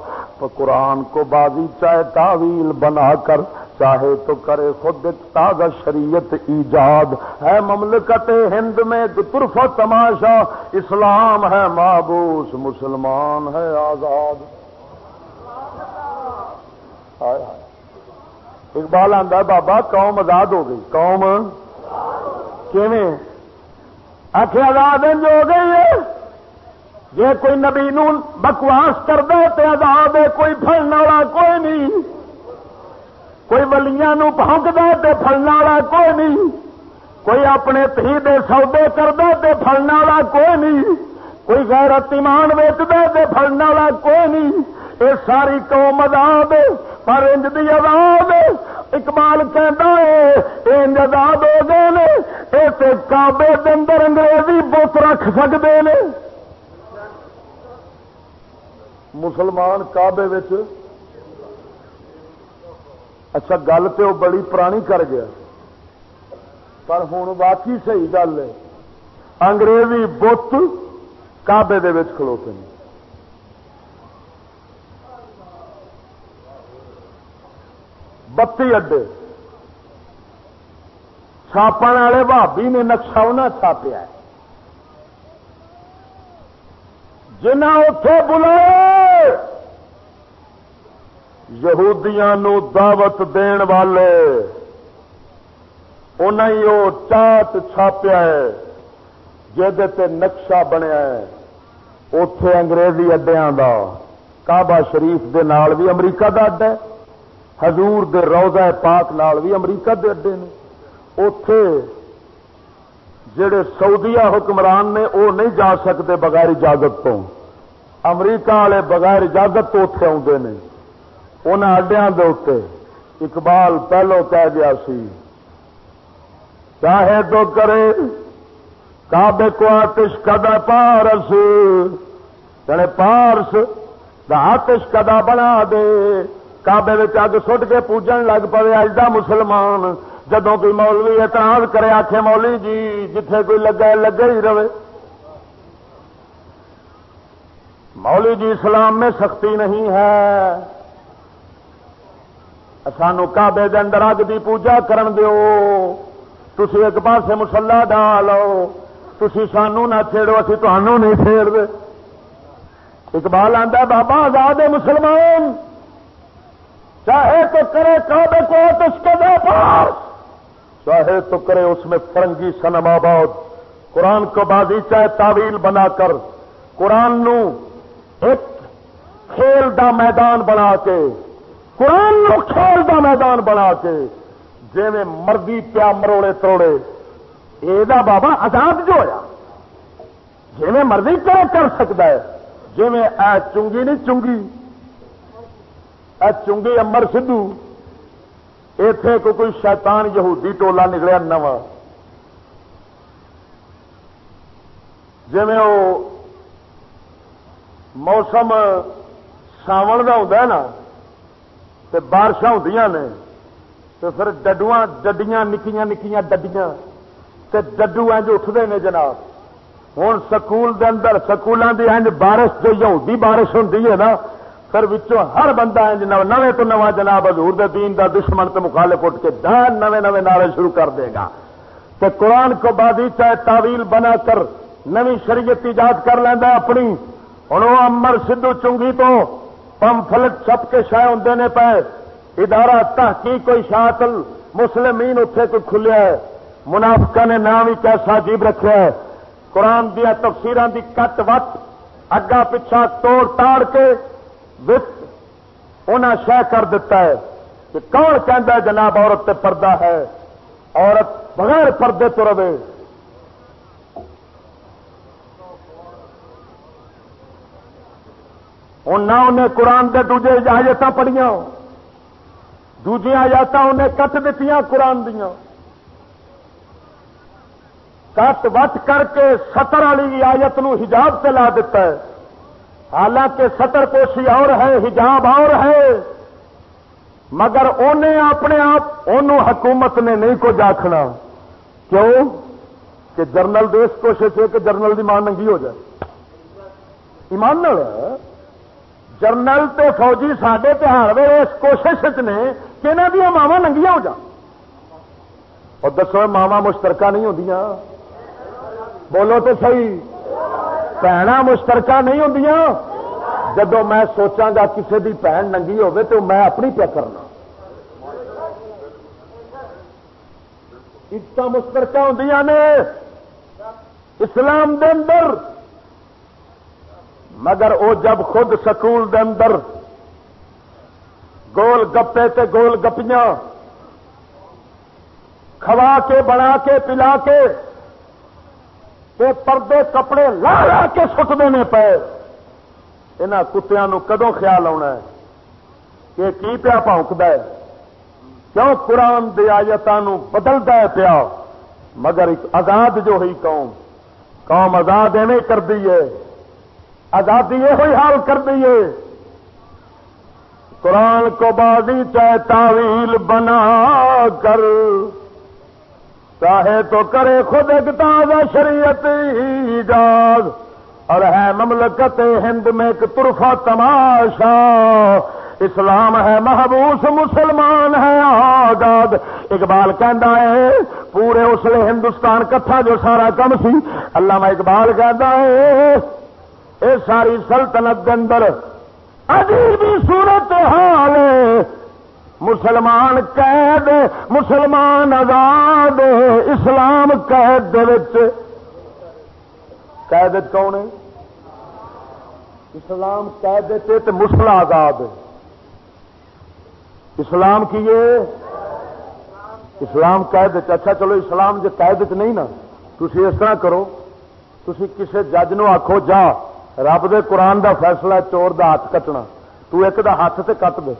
قرآن کو بازی چاہے تعویل بنا کر، چاہے تو کرے خود ایک تازہ شریعت ایجاد. ہے مملکت ہند میں ایک طرف تماشا، اسلام ہے مابوس مسلمان ہے آزاد. اقبال آندا ہے بابا قوم آزاد ہو گئی. قوم کیویں؟ آخر آزاد انج ہو گئی ہے جے کوئی نبی نو بکواس کردا تے آزاد ہے، کوئی پھڑن والا کوئی نہیں. کوئی ولیاں نو بھونکدا تے پھڑن والا کوئی نہیں. کوئی اپنے دھی دے سودے کردا تے پھڑن والا کوئی نہیں. کوئی غیرت ایمان ویچدا تے پھڑن والا کوئی نہیں. یہ ساری قوم آزاد پر انج دی آزاد. اقبال کہندا ہے انج آزاد ہو گئے نے اے تے کعبے دے اندر انگریزی بت رکھ سکدے نے. مسلمان کعبے وچ، اچھا گل تو بڑی پرانی کر گیا پر ہوں واقعی صحیح گل ہے. انگریزی بت کعبے دے وچ کھلوتے ہیں. بتی اڈے چھاپن والے بھابی نے نقشہ انہیں چھاپیا ہے. جنہ اتے بلائے یہودیاں نو دعوت دین والے انہیں ہی وہ چاٹ چھاپیا ہے جہدے تے نقشہ بنیا ہے. اتے انگریزی اڈیاں دا کعبہ شریف دے نال بھی امریکہ دا اڈا ہے، حضور دے روضہ پاک نال بھی امریکہ دے اڈے نے. اتے جڑے سعودیہ حکمران نے وہ نہیں جا سکتے بغیر اجازت تو. امریکہ والے بغیر اجازت تو اتے آتے ہیں. انہاں اڈیاں دے اوتے اقبال پہلو کہہ گیا سی چاہے تو کرے کعبے کو آتش کدا پارس، یعنی پارس دا آتش کدا بنا دے. کعبے وچ اگ سٹ کے پوجن لگ پے اج دا مسلمان. جدوں کوئی مولوی اعتراض کرے آکھے مولوی جی جتھے کوئی لگا لگا ہی رہے. مولوی جی اسلام میں سختی نہیں ہے، سانو کعبے دے اندر اگ دی پوجا کرن دیو. تسی ایک پاسے مسلح ڈالو، تسی سانو نہ چھیڑو اسی تہانوں نہیں چھیڑ دے. اقبال آندا بابا آزاد مسلمان چاہے تو کرے کعبے کو آتش کدا پاس، چاہے تو کرے اس میں فرنگی صنم آباد. قرآن کو بازی چاہے تعویل بنا کر، قرآن نو ایک کھیل دا میدان بنا کے، قرآن نو کھیل دا میدان بنا کے جی میں مرضی پیا مروڑے تروڑے. یہ بابا آزاد جو ہوا جی میں مرضی پیا کر سکتا ہے. جی میں اے چنگی نہیں چنگی، اے چنگی امر سدھو اتے کوئی شیطان یہودی ٹولا نکلیا نواں. جی وہ موسم ساون کا ہوتا ہے نا تو بارشاں ہوندیاں نے تو پھر ڈڈیاں نکیاں نکیاں ڈڈیاں تے ڈڈو انج اٹھتے ہیں جناب. ہوں سکول دے اندر سکولوں کی انج بارش جو یہودی بارش ہوتی ہے نا پھر وچوں ہر بندہ نویں تو نواں جناب حضور دے دین دا دشمن تے مخالف اٹھ کے نویں نویں نعرے شروع کر دے گا کہ قرآن کو بازی چاہے تعویل بنا کر نویں شریعت ایجاد کر لینا اپنی. ہوں وہ امر سدھو چنگی تو پمفلٹ چھپ کے شائع ہوندے نے پے ادارہ تحقیق کوئی اشاعت المسلمین اتنے کوئی کھلیا ہے. منافقہ نے نام ہی کیسا عجیب رکھا ہے. قرآن دیا تفسیراں دی کٹ وٹ اگا پچھا توڑ تاڑ کے انہاں شہ کر دیتا ہے کہ کون کہندا ہے جناب عورت تے پردہ ہے, عورت بغیر پردے تو رہے. ہوں نہ انہیں قرآن دے دوجے آیتاں پڑھیاں, دوجی آیاتاں انہیں کٹ دتیاں قرآن دیاں, کٹ وٹ کر کے 70 والی آیت نو حجاب سے لا دیتا ہے. حالانکہ 70 پوشی اور ہے, حجاب اور ہے, مگر انہیں اپنے آپ انہوں حکومت نے نہیں کچھ آخنا. کیوں کہ جرنل دیش کوشش ہے کہ جرنل دی مان ننگی ہو جائے. ایمان نال جرنل تے فوجی ساڈے تہار ویلے اس کوشش نے کہ انہاں دی ماواں ننگیاں ہو جان. اور دسو ماواں مشترکہ نہیں ہوندیاں؟ بولو تو صحیح. بھیناں مشترکہ نہیں ہوندیاں؟ جدو میں سوچاں گا کسی دی بھین ننگی ہوے تو میں اپنی پیا کرنا. عزت مشترکہ ہوندیاں نے اسلام دے اندر, مگر او جب خود سکول دے اندر گول گپے تے گول گپیاں کھوا کے بنا کے پلا کے تے پردے کپڑے لا لا کے سٹنے نے پے, انہاں کتیاں نو کدوں خیال آنا ہے کہ کی پیا بھونکدا ہے؟ کیوں قرآن دی آیتاں نو بدلدا ہے پیا. مگر ایک آزاد جو ہوئی قوم آزاد ایویں کر دی ہے, آزادی یہ ہوئی حال کر دی ہے. قرآن کو بازی چاہے تعویل بنا کر چاہے تو کرے خود ایک تازہ شریعت ایجاد, اور ہے مملکت ہند میں ایک طرفہ تماشا. اسلام ہے محبوس مسلمان ہے آزاد. اقبال کہندا ہے پورے اسلے ہندوستان کٹھا جو سارا کم سی. علامہ اقبال کہندا ہے اے ساری سلطنت کے اندر عجیبی صورت حال ہے, مسلمان قید مسلمان آزاد, اسلام قید دے وچ. قید کون ہے؟ اسلام قید تے مسلح آزاد ہے. اسلام کی اسلام قید. اچھا چلو اسلام جو قید نہیں نا, تسی اس طرح کرو, تسی کسے جج نو آکھو جا رب دے قرآن دا فیصلہ چور دا ہاتھ کٹنا, تو ایک دا ہاتھ تے کٹ دے.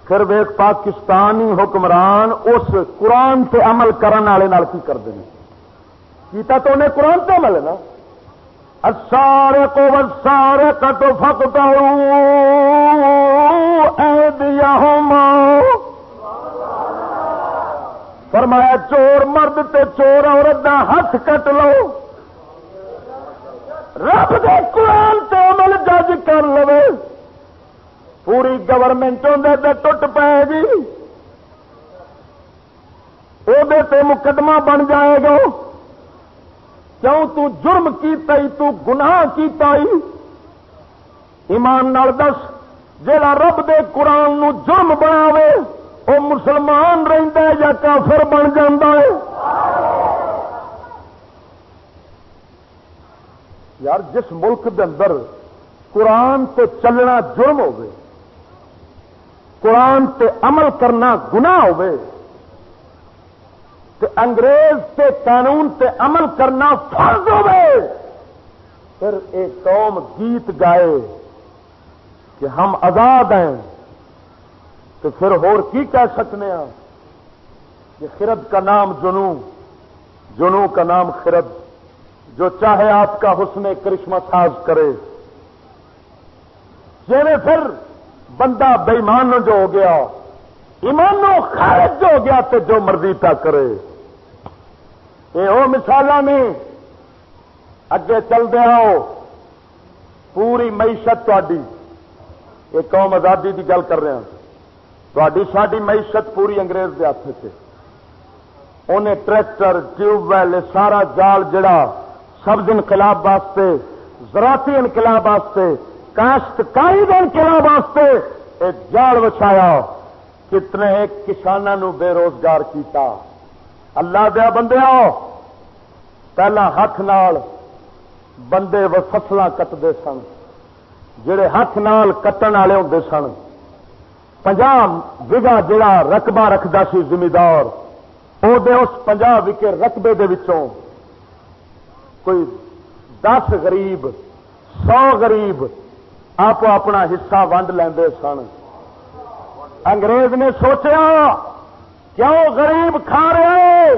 پھر ویخ پاکستانی حکمران اس قرآن تے عمل کرن والے نال کی کردے نے. کیتا تو انہیں قرآن تے عمل ہے نا. السارق والسارقۃ فاقطعوا ایدیہما, فرمایا چور مرد تے چور عورت دا ہاتھ کٹ لو. رب دے قرآن تے عمل جج کر لو, پوری گورنمنٹ اندر ٹوٹ پائے گی, وہ مقدمہ بن جائے گا. کیوں تو جرم کیتا ہی, تو گناہ کیتا ہی. ایمان نال دس جیڑا رب دے قرآن نو جرم بناوے وہ مسلمان رہندا ہے یا کافر بن جاندا ہے؟ یار جس ملک دے اندر قرآن تے چلنا جرم ہوئے, قرآن تے عمل کرنا گناہ ہوئے, تے انگریز تے قانون تے عمل کرنا فرض ہوئے, پھر ایک قوم گیت گائے کہ ہم آزاد ہیں, تو پھر ہور کی کہہ سکتے ہیں کہ خرد کا نام جنوں, جنوں کا نام خرد, جو چاہے آپ کا حسن کرشمہ ساز کرے. جیویں پھر بندہ بے ایمان جو ہو گیا, ایمانوں خارج جو ہو گیا تو جو مرضی پہ کرے. یہ وہ مثالاں نے اگے چل دے آؤ. پوری معیشت تہاڈی یہ قوم آزادی کی گل کر رہے ہیں. تھوڑی ساری معیشت پوری انگریز کے ہاتھ سے. انہیں ٹریکٹر ٹیوب ویل سارا جال جڑا سبز انقلاب واسطے زراعتی انقلاب واسطے کاشتکاری کے انقلاب واسطے ایک جال وچھایا. کتنے کسانوں بے روزگار کیتا. اللہ دیا بندے پہلا ہاتھ نال بندے فصلاں کٹتے سن. جڑے ہاتھ نال کٹن والے ہوندے سن 50 بگھا جڑا رقبہ رکھدا سی زمیندار او دے اس 50 وکے رقبے دے وچوں کوئی 10 غریب 100 غریب آپ اپنا حصہ ونڈ لیندے سن. انگریز نے سوچیا کیوں غریب کھا رہے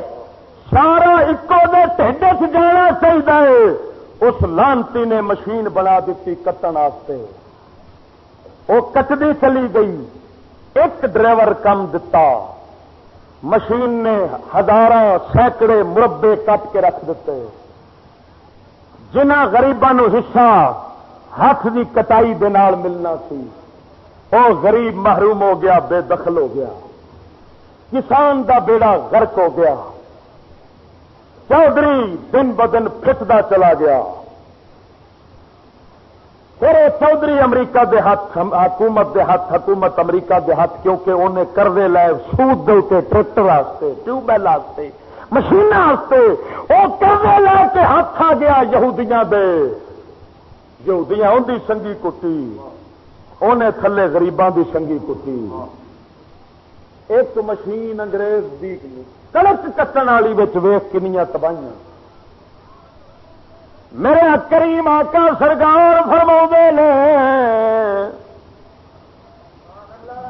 سارا ایکو دے ٹھڈ چ جانا چاہیے. اس لانتی نے مشین بنا دیتی کٹن واسطے. وہ کٹدی چلی گئی. ایک ڈرائیور کم دتا مشین نے ہزاراں سینکڑے مربے کٹ کے رکھ دیتے. جنہ غریباں حصہ ہاتھ کی کٹائی دے نال ملنا سی وہ غریب محروم ہو گیا بے دخل ہو گیا. کسان دا بیڑا غرق ہو گیا. چودھری دن بدن پھٹدا چلا گیا. پھر چودھری امریکہ دے ہاتھ حکومت دے ہاتھ حکومت امریکہ دے ہاتھ کیونکہ انہیں قرضے لائے سود دے کے ٹریکٹر واسطے ٹیوب ویل واسطے مشین واسطے وہ قرضے لے کے ہاتھ آ گیا یہودیاں دے. یہودیاں ان دی سنگی کٹی انہیں تھلے غریباں دی سنگی کٹی. ایک مشین انگریز دی کڑک کٹن والی ویخ کنیاں تباہیاں. میرے کریم آقا سرکار فرماؤندے نے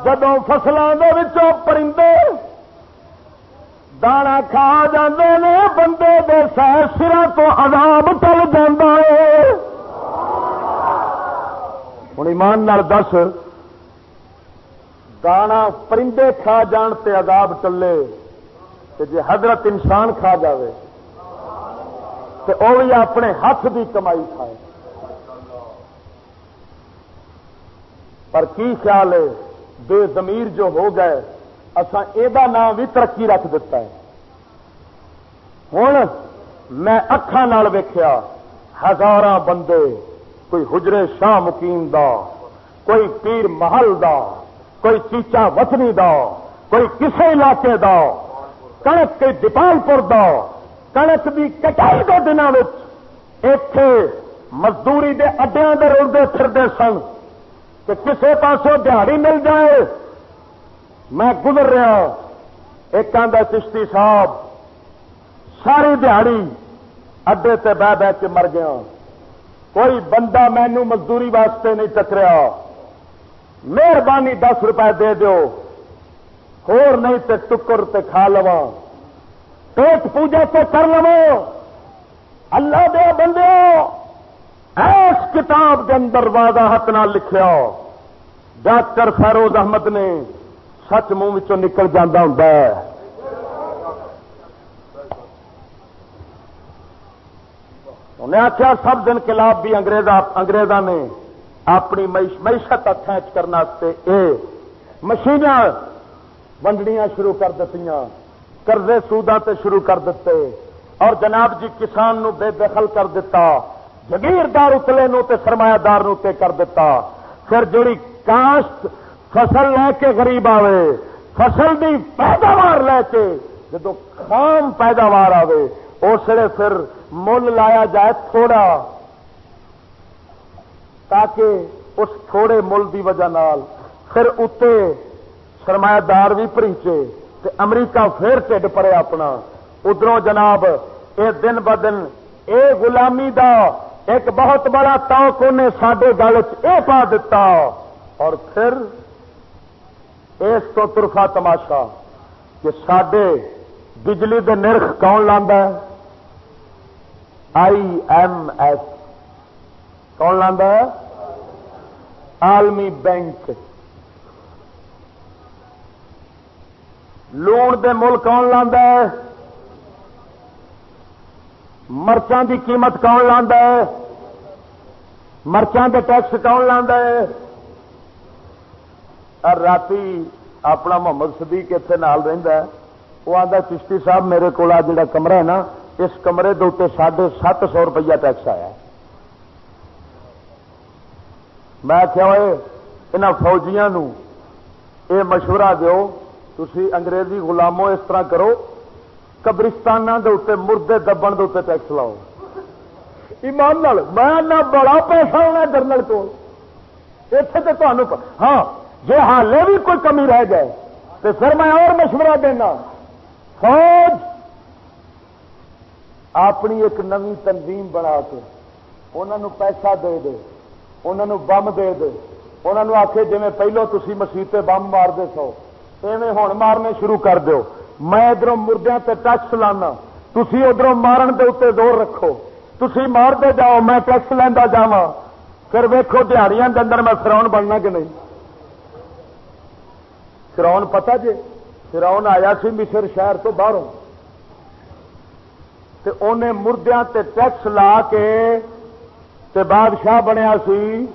جدوں فصلاں دے وچوں پرندے دانا کھا جاندے نے بندے دے سراں تو عذاب ٹل جاندا ہے. ہن ایمان نال دس دانا پرندے کھا جان تے عذاب ٹلے تے جے حضرت انسان کھا جاوے تے او بھی اپنے ہاتھ دی کمائی کھائے. پر کی خیال ہے بے ضمیر جو ہو گئے اساں ایدا نام بھی ترقی رکھ دیتا ہے. ہن میں اکھاں نال ویکھیا ہزاراں بندے کوئی حجرے شاہ مقیم دا کوئی پیر محل دا کوئی چیچا وطنی دا کوئی کسے علاقے دا کنک کے دیپال پور دا کنک کی کٹائی کے دنوں اتے مزدوری دے اڈیاں دے رلتے پھرتے سن کہ کسے پاسوں دیہڑی مل جائے. میں گزر رہا ایک آندا چشتی صاحب ساری دیہڑی اڈے تے بہ بہ کے مر گیا. کوئی بندہ مینو مزدوری واسطے نہیں ٹکریا. مہربانی 10 روپے دے دیو ہور نہیں تے ٹکر تے کھا لواں پیٹ پوجا تو کر لو. اللہ دے بندے اس کتاب کے اندر وضاحت نہ لکھیا ڈاکٹر فیروز احمد نے سچ منہ وچوں نکل جاندہ ہوندا ہے. انہیں آخیا سب انقلاب بھی انگریزاں نے اپنی معیشت ہتھیں کرنے اے مشیناں ونڈنیاں شروع کر دتیاں قرضے سوداں تے شروع کر دیتے اور جناب جی کسان نو بے دخل کر دیتا. جگیردار اتلے نو تے سرمایہ دار نو تے کر دیتا. پھر جڑی کاشت فصل لے کے غریب آوے فصل دی پیداوار لے کے جدو خام پیداوار آوے اس لیے پھر مل لایا جائے تھوڑا تاکہ اس تھوڑے مل دی وجہ نال پھر اتے سرمایہ دار بھی پریچے تے امریکہ پھر ٹھڈ پڑے اپنا. ادھروں جناب اے دن ب دن اے غلامی دا ایک بہت بڑا توق انہیں ساڈے گل اے پا دیتا اور پھر اس تو طرفہ تماشا کہ ساڈے بجلی دے نرخ کون لاندا ہے؟ IMF. کون لاندا ہے؟ عالمی بینک. لون دے مل کون لاندا ہے؟ مرچاں دی قیمت کون لاندا ہے؟ مرچاں دے ٹیکس کون لاندا ہے؟ راتی اپنا محمد صدیق اتنے نال رہندا ہے، وہ آتا چشتی صاحب میرے کو جڑا کمرہ ہے نا، اس کمرے کے اتنے 750 روپیہ ٹیکس آیا۔ میں آخیا یہاں فوجیاں نو یہ مشورہ دیو، تسی انگریزی غلاموں اس طرح کرو، قبرستانوں کے اتنے مردے دبن کے اتنے ٹیکس لاؤ۔ ایمان نال میں بڑا پیسہ ہونا جنرل کو اتنے تو تمہیں ہاں جی حالے بھی کوئی کمی رہ جائے تو پھر میں اور مشورہ دینا، فوج اپنی ایک نوی تنظیم بنا کے انہوں پیسہ دے دے، انہوں بم دے دے، انہوں آخے جی پہلو تسی مسیطے بم مار دے سو ایویں ہوں مارنے شروع کر دیو، میں ادھروں مردیاں تے ٹیکس لانا، تسی ادھروں مارن دے اتنے زور رکھو، تسی مارتے جاؤ میں ٹیکس لینا جاواں، پھر ویکھو دیہڑیاں دے اندر میں فرعون بننا کہ نہیں۔ فرعون پتہ جی فرعون آیا سی مصر شہر تو باہروں تے انہیں مردیاں تے ٹیکس لا کے تے بادشاہ بنیا سی،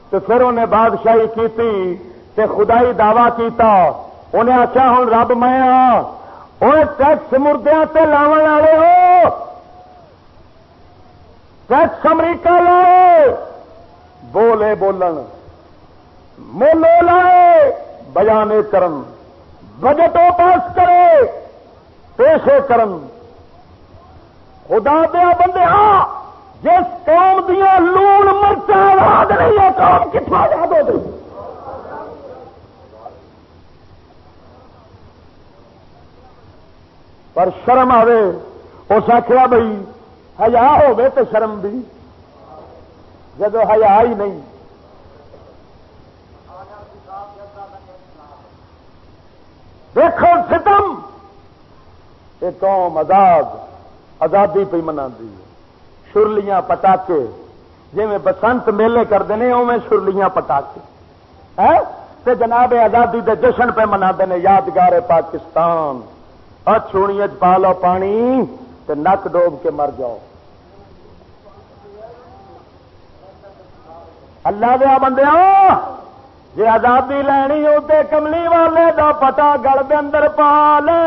تے پھر انہیں بادشاہی کیتی تے خدائی دعویٰ کیتا، انہیں آخیا ہوں رب میں ہاں، وہ ٹیکس مردیاں تے لاون والے ہو، ٹیکس امریکہ لائے بولے بولن، مولو لائے بیانے کرن، بجٹوں پاس کرے پیشے کرن۔ خدا دیا بندے جس قوم دیا لون مرچا آزاد نہیں ہے قوم کتنا آزاد ہو گئی۔ پر شرم آوے اس آخیا بھائی حیا ہوے تو شرم بھی، جدو حیا ہی نہیں۔ دیکھو ستم یہ قوم آزادی پہ منا دی، شرلیاں پٹاکے جی میں بسنت میلے کرتے ہیں اویں شرلیاں پٹاکے تے جناب آزادی دے جشن پہ منا ہیں، یادگار پاکستان، اور چھوڑی پا لو پانی تے نک ڈوب کے مر جاؤ۔ اللہ دیا بندیاں جی آزادی لینی ہوتے کملی والے دا پٹا گل دے اندر پا لے۔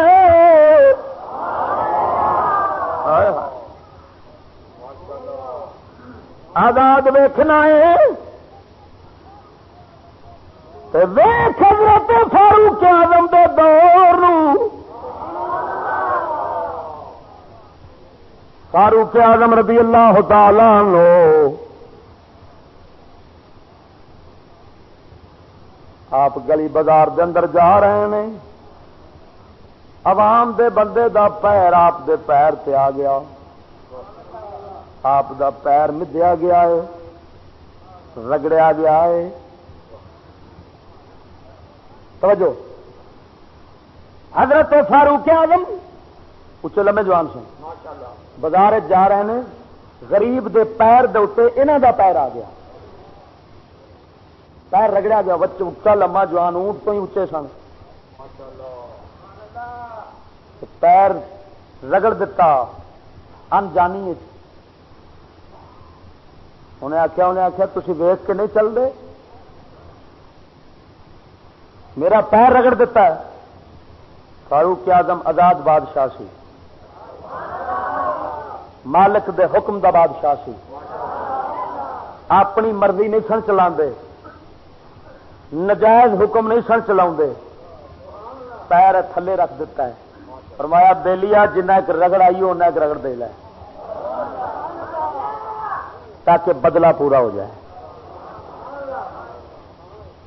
آزاد ویکھنا ہے تے ویکھ حضرت فاروق اعظم دے دور نو، فاروق اعظم رضی اللہ تعالی عنہ آپ گلی بازار دے اندر جا رہے ہیں، عوام دے بندے دا پیر آپ دے پیر تے آ گیا، آپ دا پیر مدیا گیا ہے، رگڑیا گیا ہے۔ توجہ، حضرت فاروق اعظم اچھے لمے جوان سن بازار جا رہے ہیں، غریب دے پیر دے اوتے انہاں دا پیر آ گیا، پیر رگڑیا گیا، بچہ اچا لما جوان اونٹ تو ہی اچے سن، پیر رگڑ دیتا انجانی۔ انہیں آخیا تسی ویکھ کے نہیں چل دے، میرا پیر رگڑ دیتا ہے۔ فاروق اعظم آزاد بادشاہ سی، مالک دے حکم دا بادشاہ سی، اپنی مرضی نہیں سن چلا، نجائز حکم نہیں سن چلا، پیر تھلے رکھ دیتا ہے، فرمایا بیلیا جنہ ایک رگڑ آئی انہیں ایک رگڑ دے لے تاکہ بدلہ پورا ہو جائے۔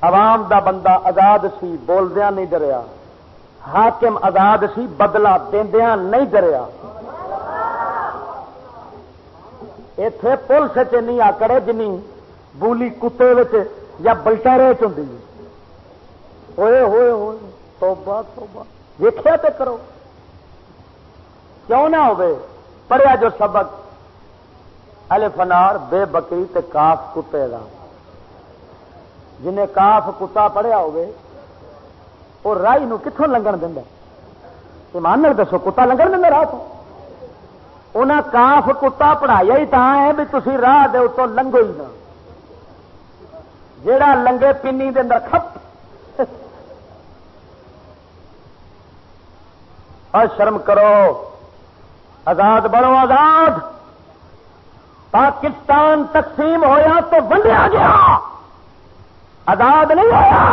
عوام دا بندہ آزاد سی، بولدیاں نہیں ڈریا، حاکم آزاد سی، بدلہ دیندیاں نہیں ڈریا۔ ایتھے پولیس نہیں آکڑے جنی بولی کتے یا بلٹارے چی ہوئے ہوئے ہوئے توبہ توبہ ویکھیا تے کرو، کیوں نہ ہوئے پڑھیا جو سبق الف انار بے بکری تے کاف کتے دا، جنہیں کاف کتا پڑھیا ہوئے وہ راہی نو کتوں لنگن دیندا؟ ایمان نال دسو کتا لنگن دیندا راہ تو؟ انہاں کاف کتا پڑھایا ہی تاں ہے بھی تسی راہ دے اتوں لنگو ہی نہ، جیڑا لنگے پینی دے اندر کھپ اور شرم کرو، آزاد بنو، آزاد۔ پاکستان تقسیم ہویا تو ونڈیا گیا، آزاد نہیں ہویا۔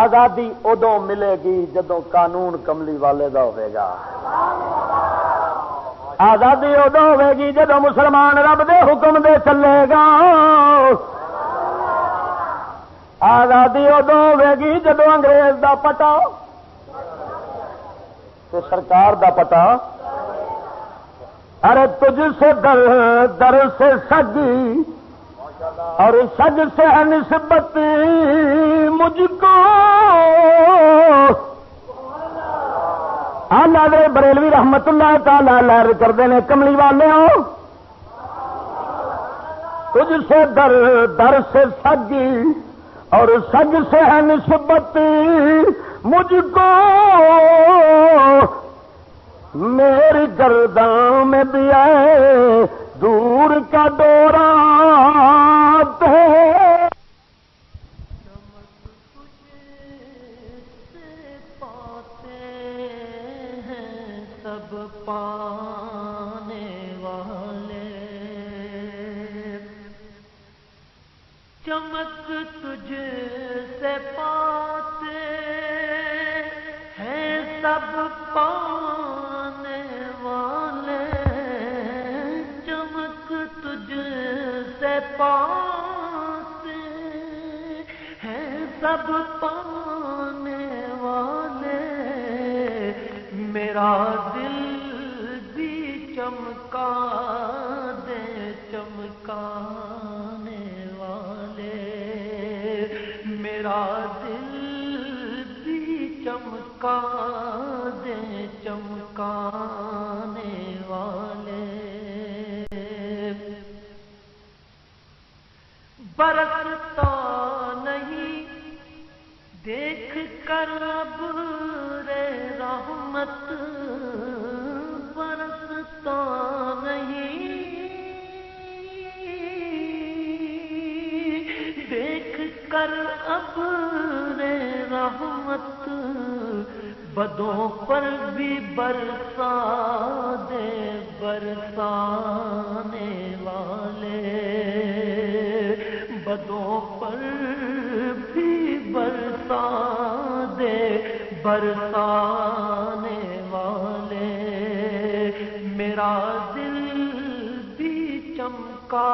آزادی ادو ملے گی جدو قانون کملی والے دا ہوئے گا۔ آزادی ادو ہوئے گی جدو مسلمان رب دے حکم دے چلے گا۔ آزادی ادو ہوئے گی جدو انگریز دا پٹا تو سرکار دا پٹا۔ ارے تجھ سے در در سے سج اور سج سے ہے نسبت مجھ کو۔ آلہ بریلوی رحمت اللہ تعالی لہر کرتے ہیں کملی والے ہو، تجھ سے در در سے سج اور سج سے ہے نسبت مجھ کو، میری گردن میں بھی ہے دور کا دورہ ہے۔ سب پانے والے چمک تجھ سے پاتے ہیں، سب پانے والے چمک تجھ سے پاتے ہیں، سب پانے والے میرا دل بھی چمکا دے چمکانے والے، میرا دل بھی چمکا دے چمکانے والے، برستا نہیں دیکھ کر اب رے رحمت، برستا نہیں دیکھ کر اب رے رحمت، بدوں پر بھی برسا دے برسانے والے، بدوں پر بھی برسا دے برسانے والے، میرا دل بھی چمکا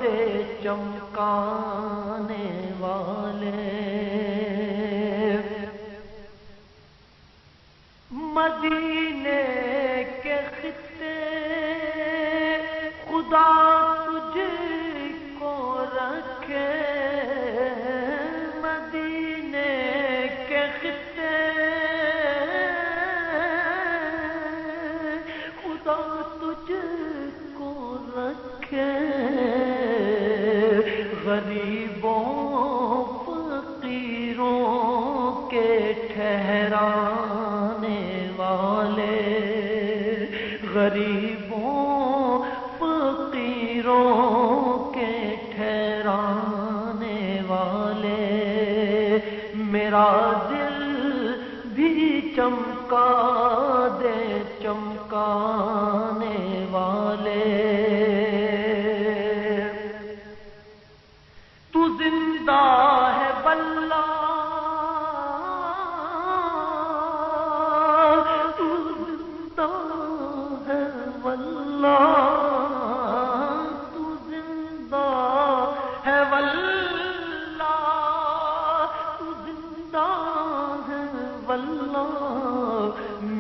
دے چمکانے والے، مدینے کے خطے خدا تجھ کو رکھے، مدینے کے خطے خدا تجھ کو رکھے، غریبوں فقیروں کے ٹھہرانے والے، غریبوں فقیروں کے ٹھہرانے والے، میرا دل بھی چمکا دے چمکانے والے، تو زندہ ہے واللہ، تو زندہ ہے واللہ، تو زندہ ہے واللہ، تو زندہ ہے واللہ،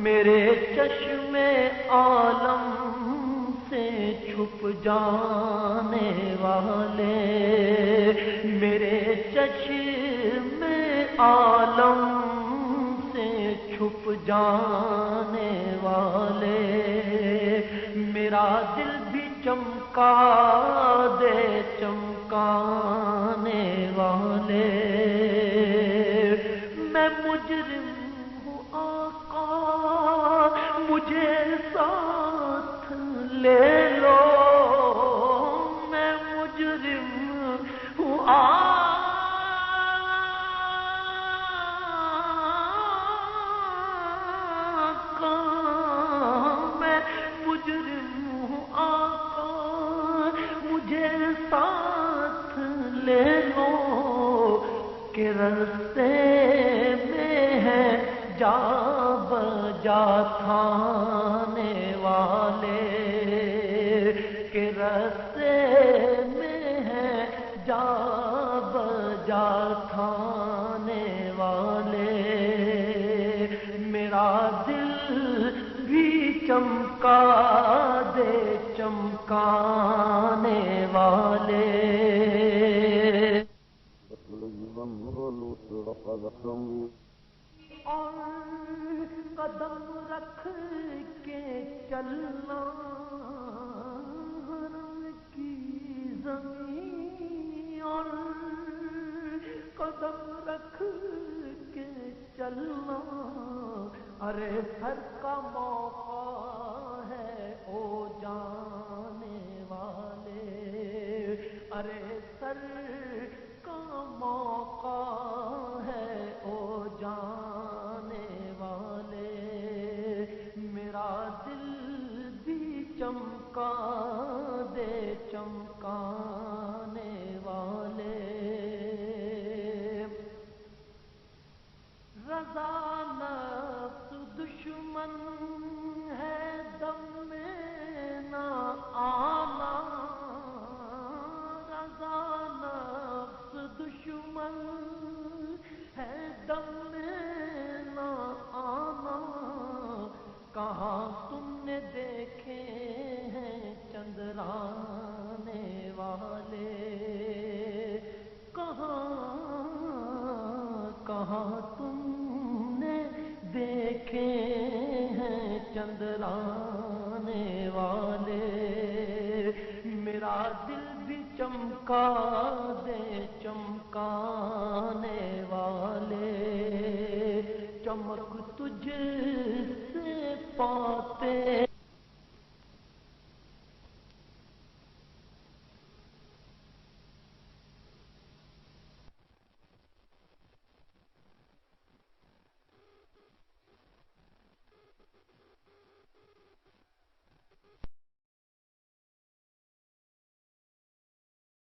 میرے چشم عالم سے چھپ جانے والے، میرے چشم عالم سے چھپ جانے والے، میرا دل بھی چمکا دے چمکانے والے، میں مجرم ہوں آقا مجھے ساتھ لے لو، میں مجرم ہوں ساتھ لے لو کہ رستے میں ہے جا بجا تھانے والے، کہ رستے میں ہے جا بجا تھانے والے، میرا دل بھی چمکا دے چمکانے والے۔ اور قدم رکھ کے چلنا حرم کی زمین، اور قدم رکھ کے چلنا، ارے سر کا موقع ہے او جانے والے، ارے سر کا موقع ہے او جانے والے، میرا دل بھی چمکا دے چمکانے والے۔ رضا نفس دشمن ہے دم میں نہ آنا، رضا نفس دشمن ہے دم میں نہ آنا، کہاں تم نے دیکھے ہیں چندرانے والے، کہاں تم نے دیکھے ہیں چندرانے والے، میرا دل بھی چمکا دے چمکانے والے، چمک تجھ سے پاتے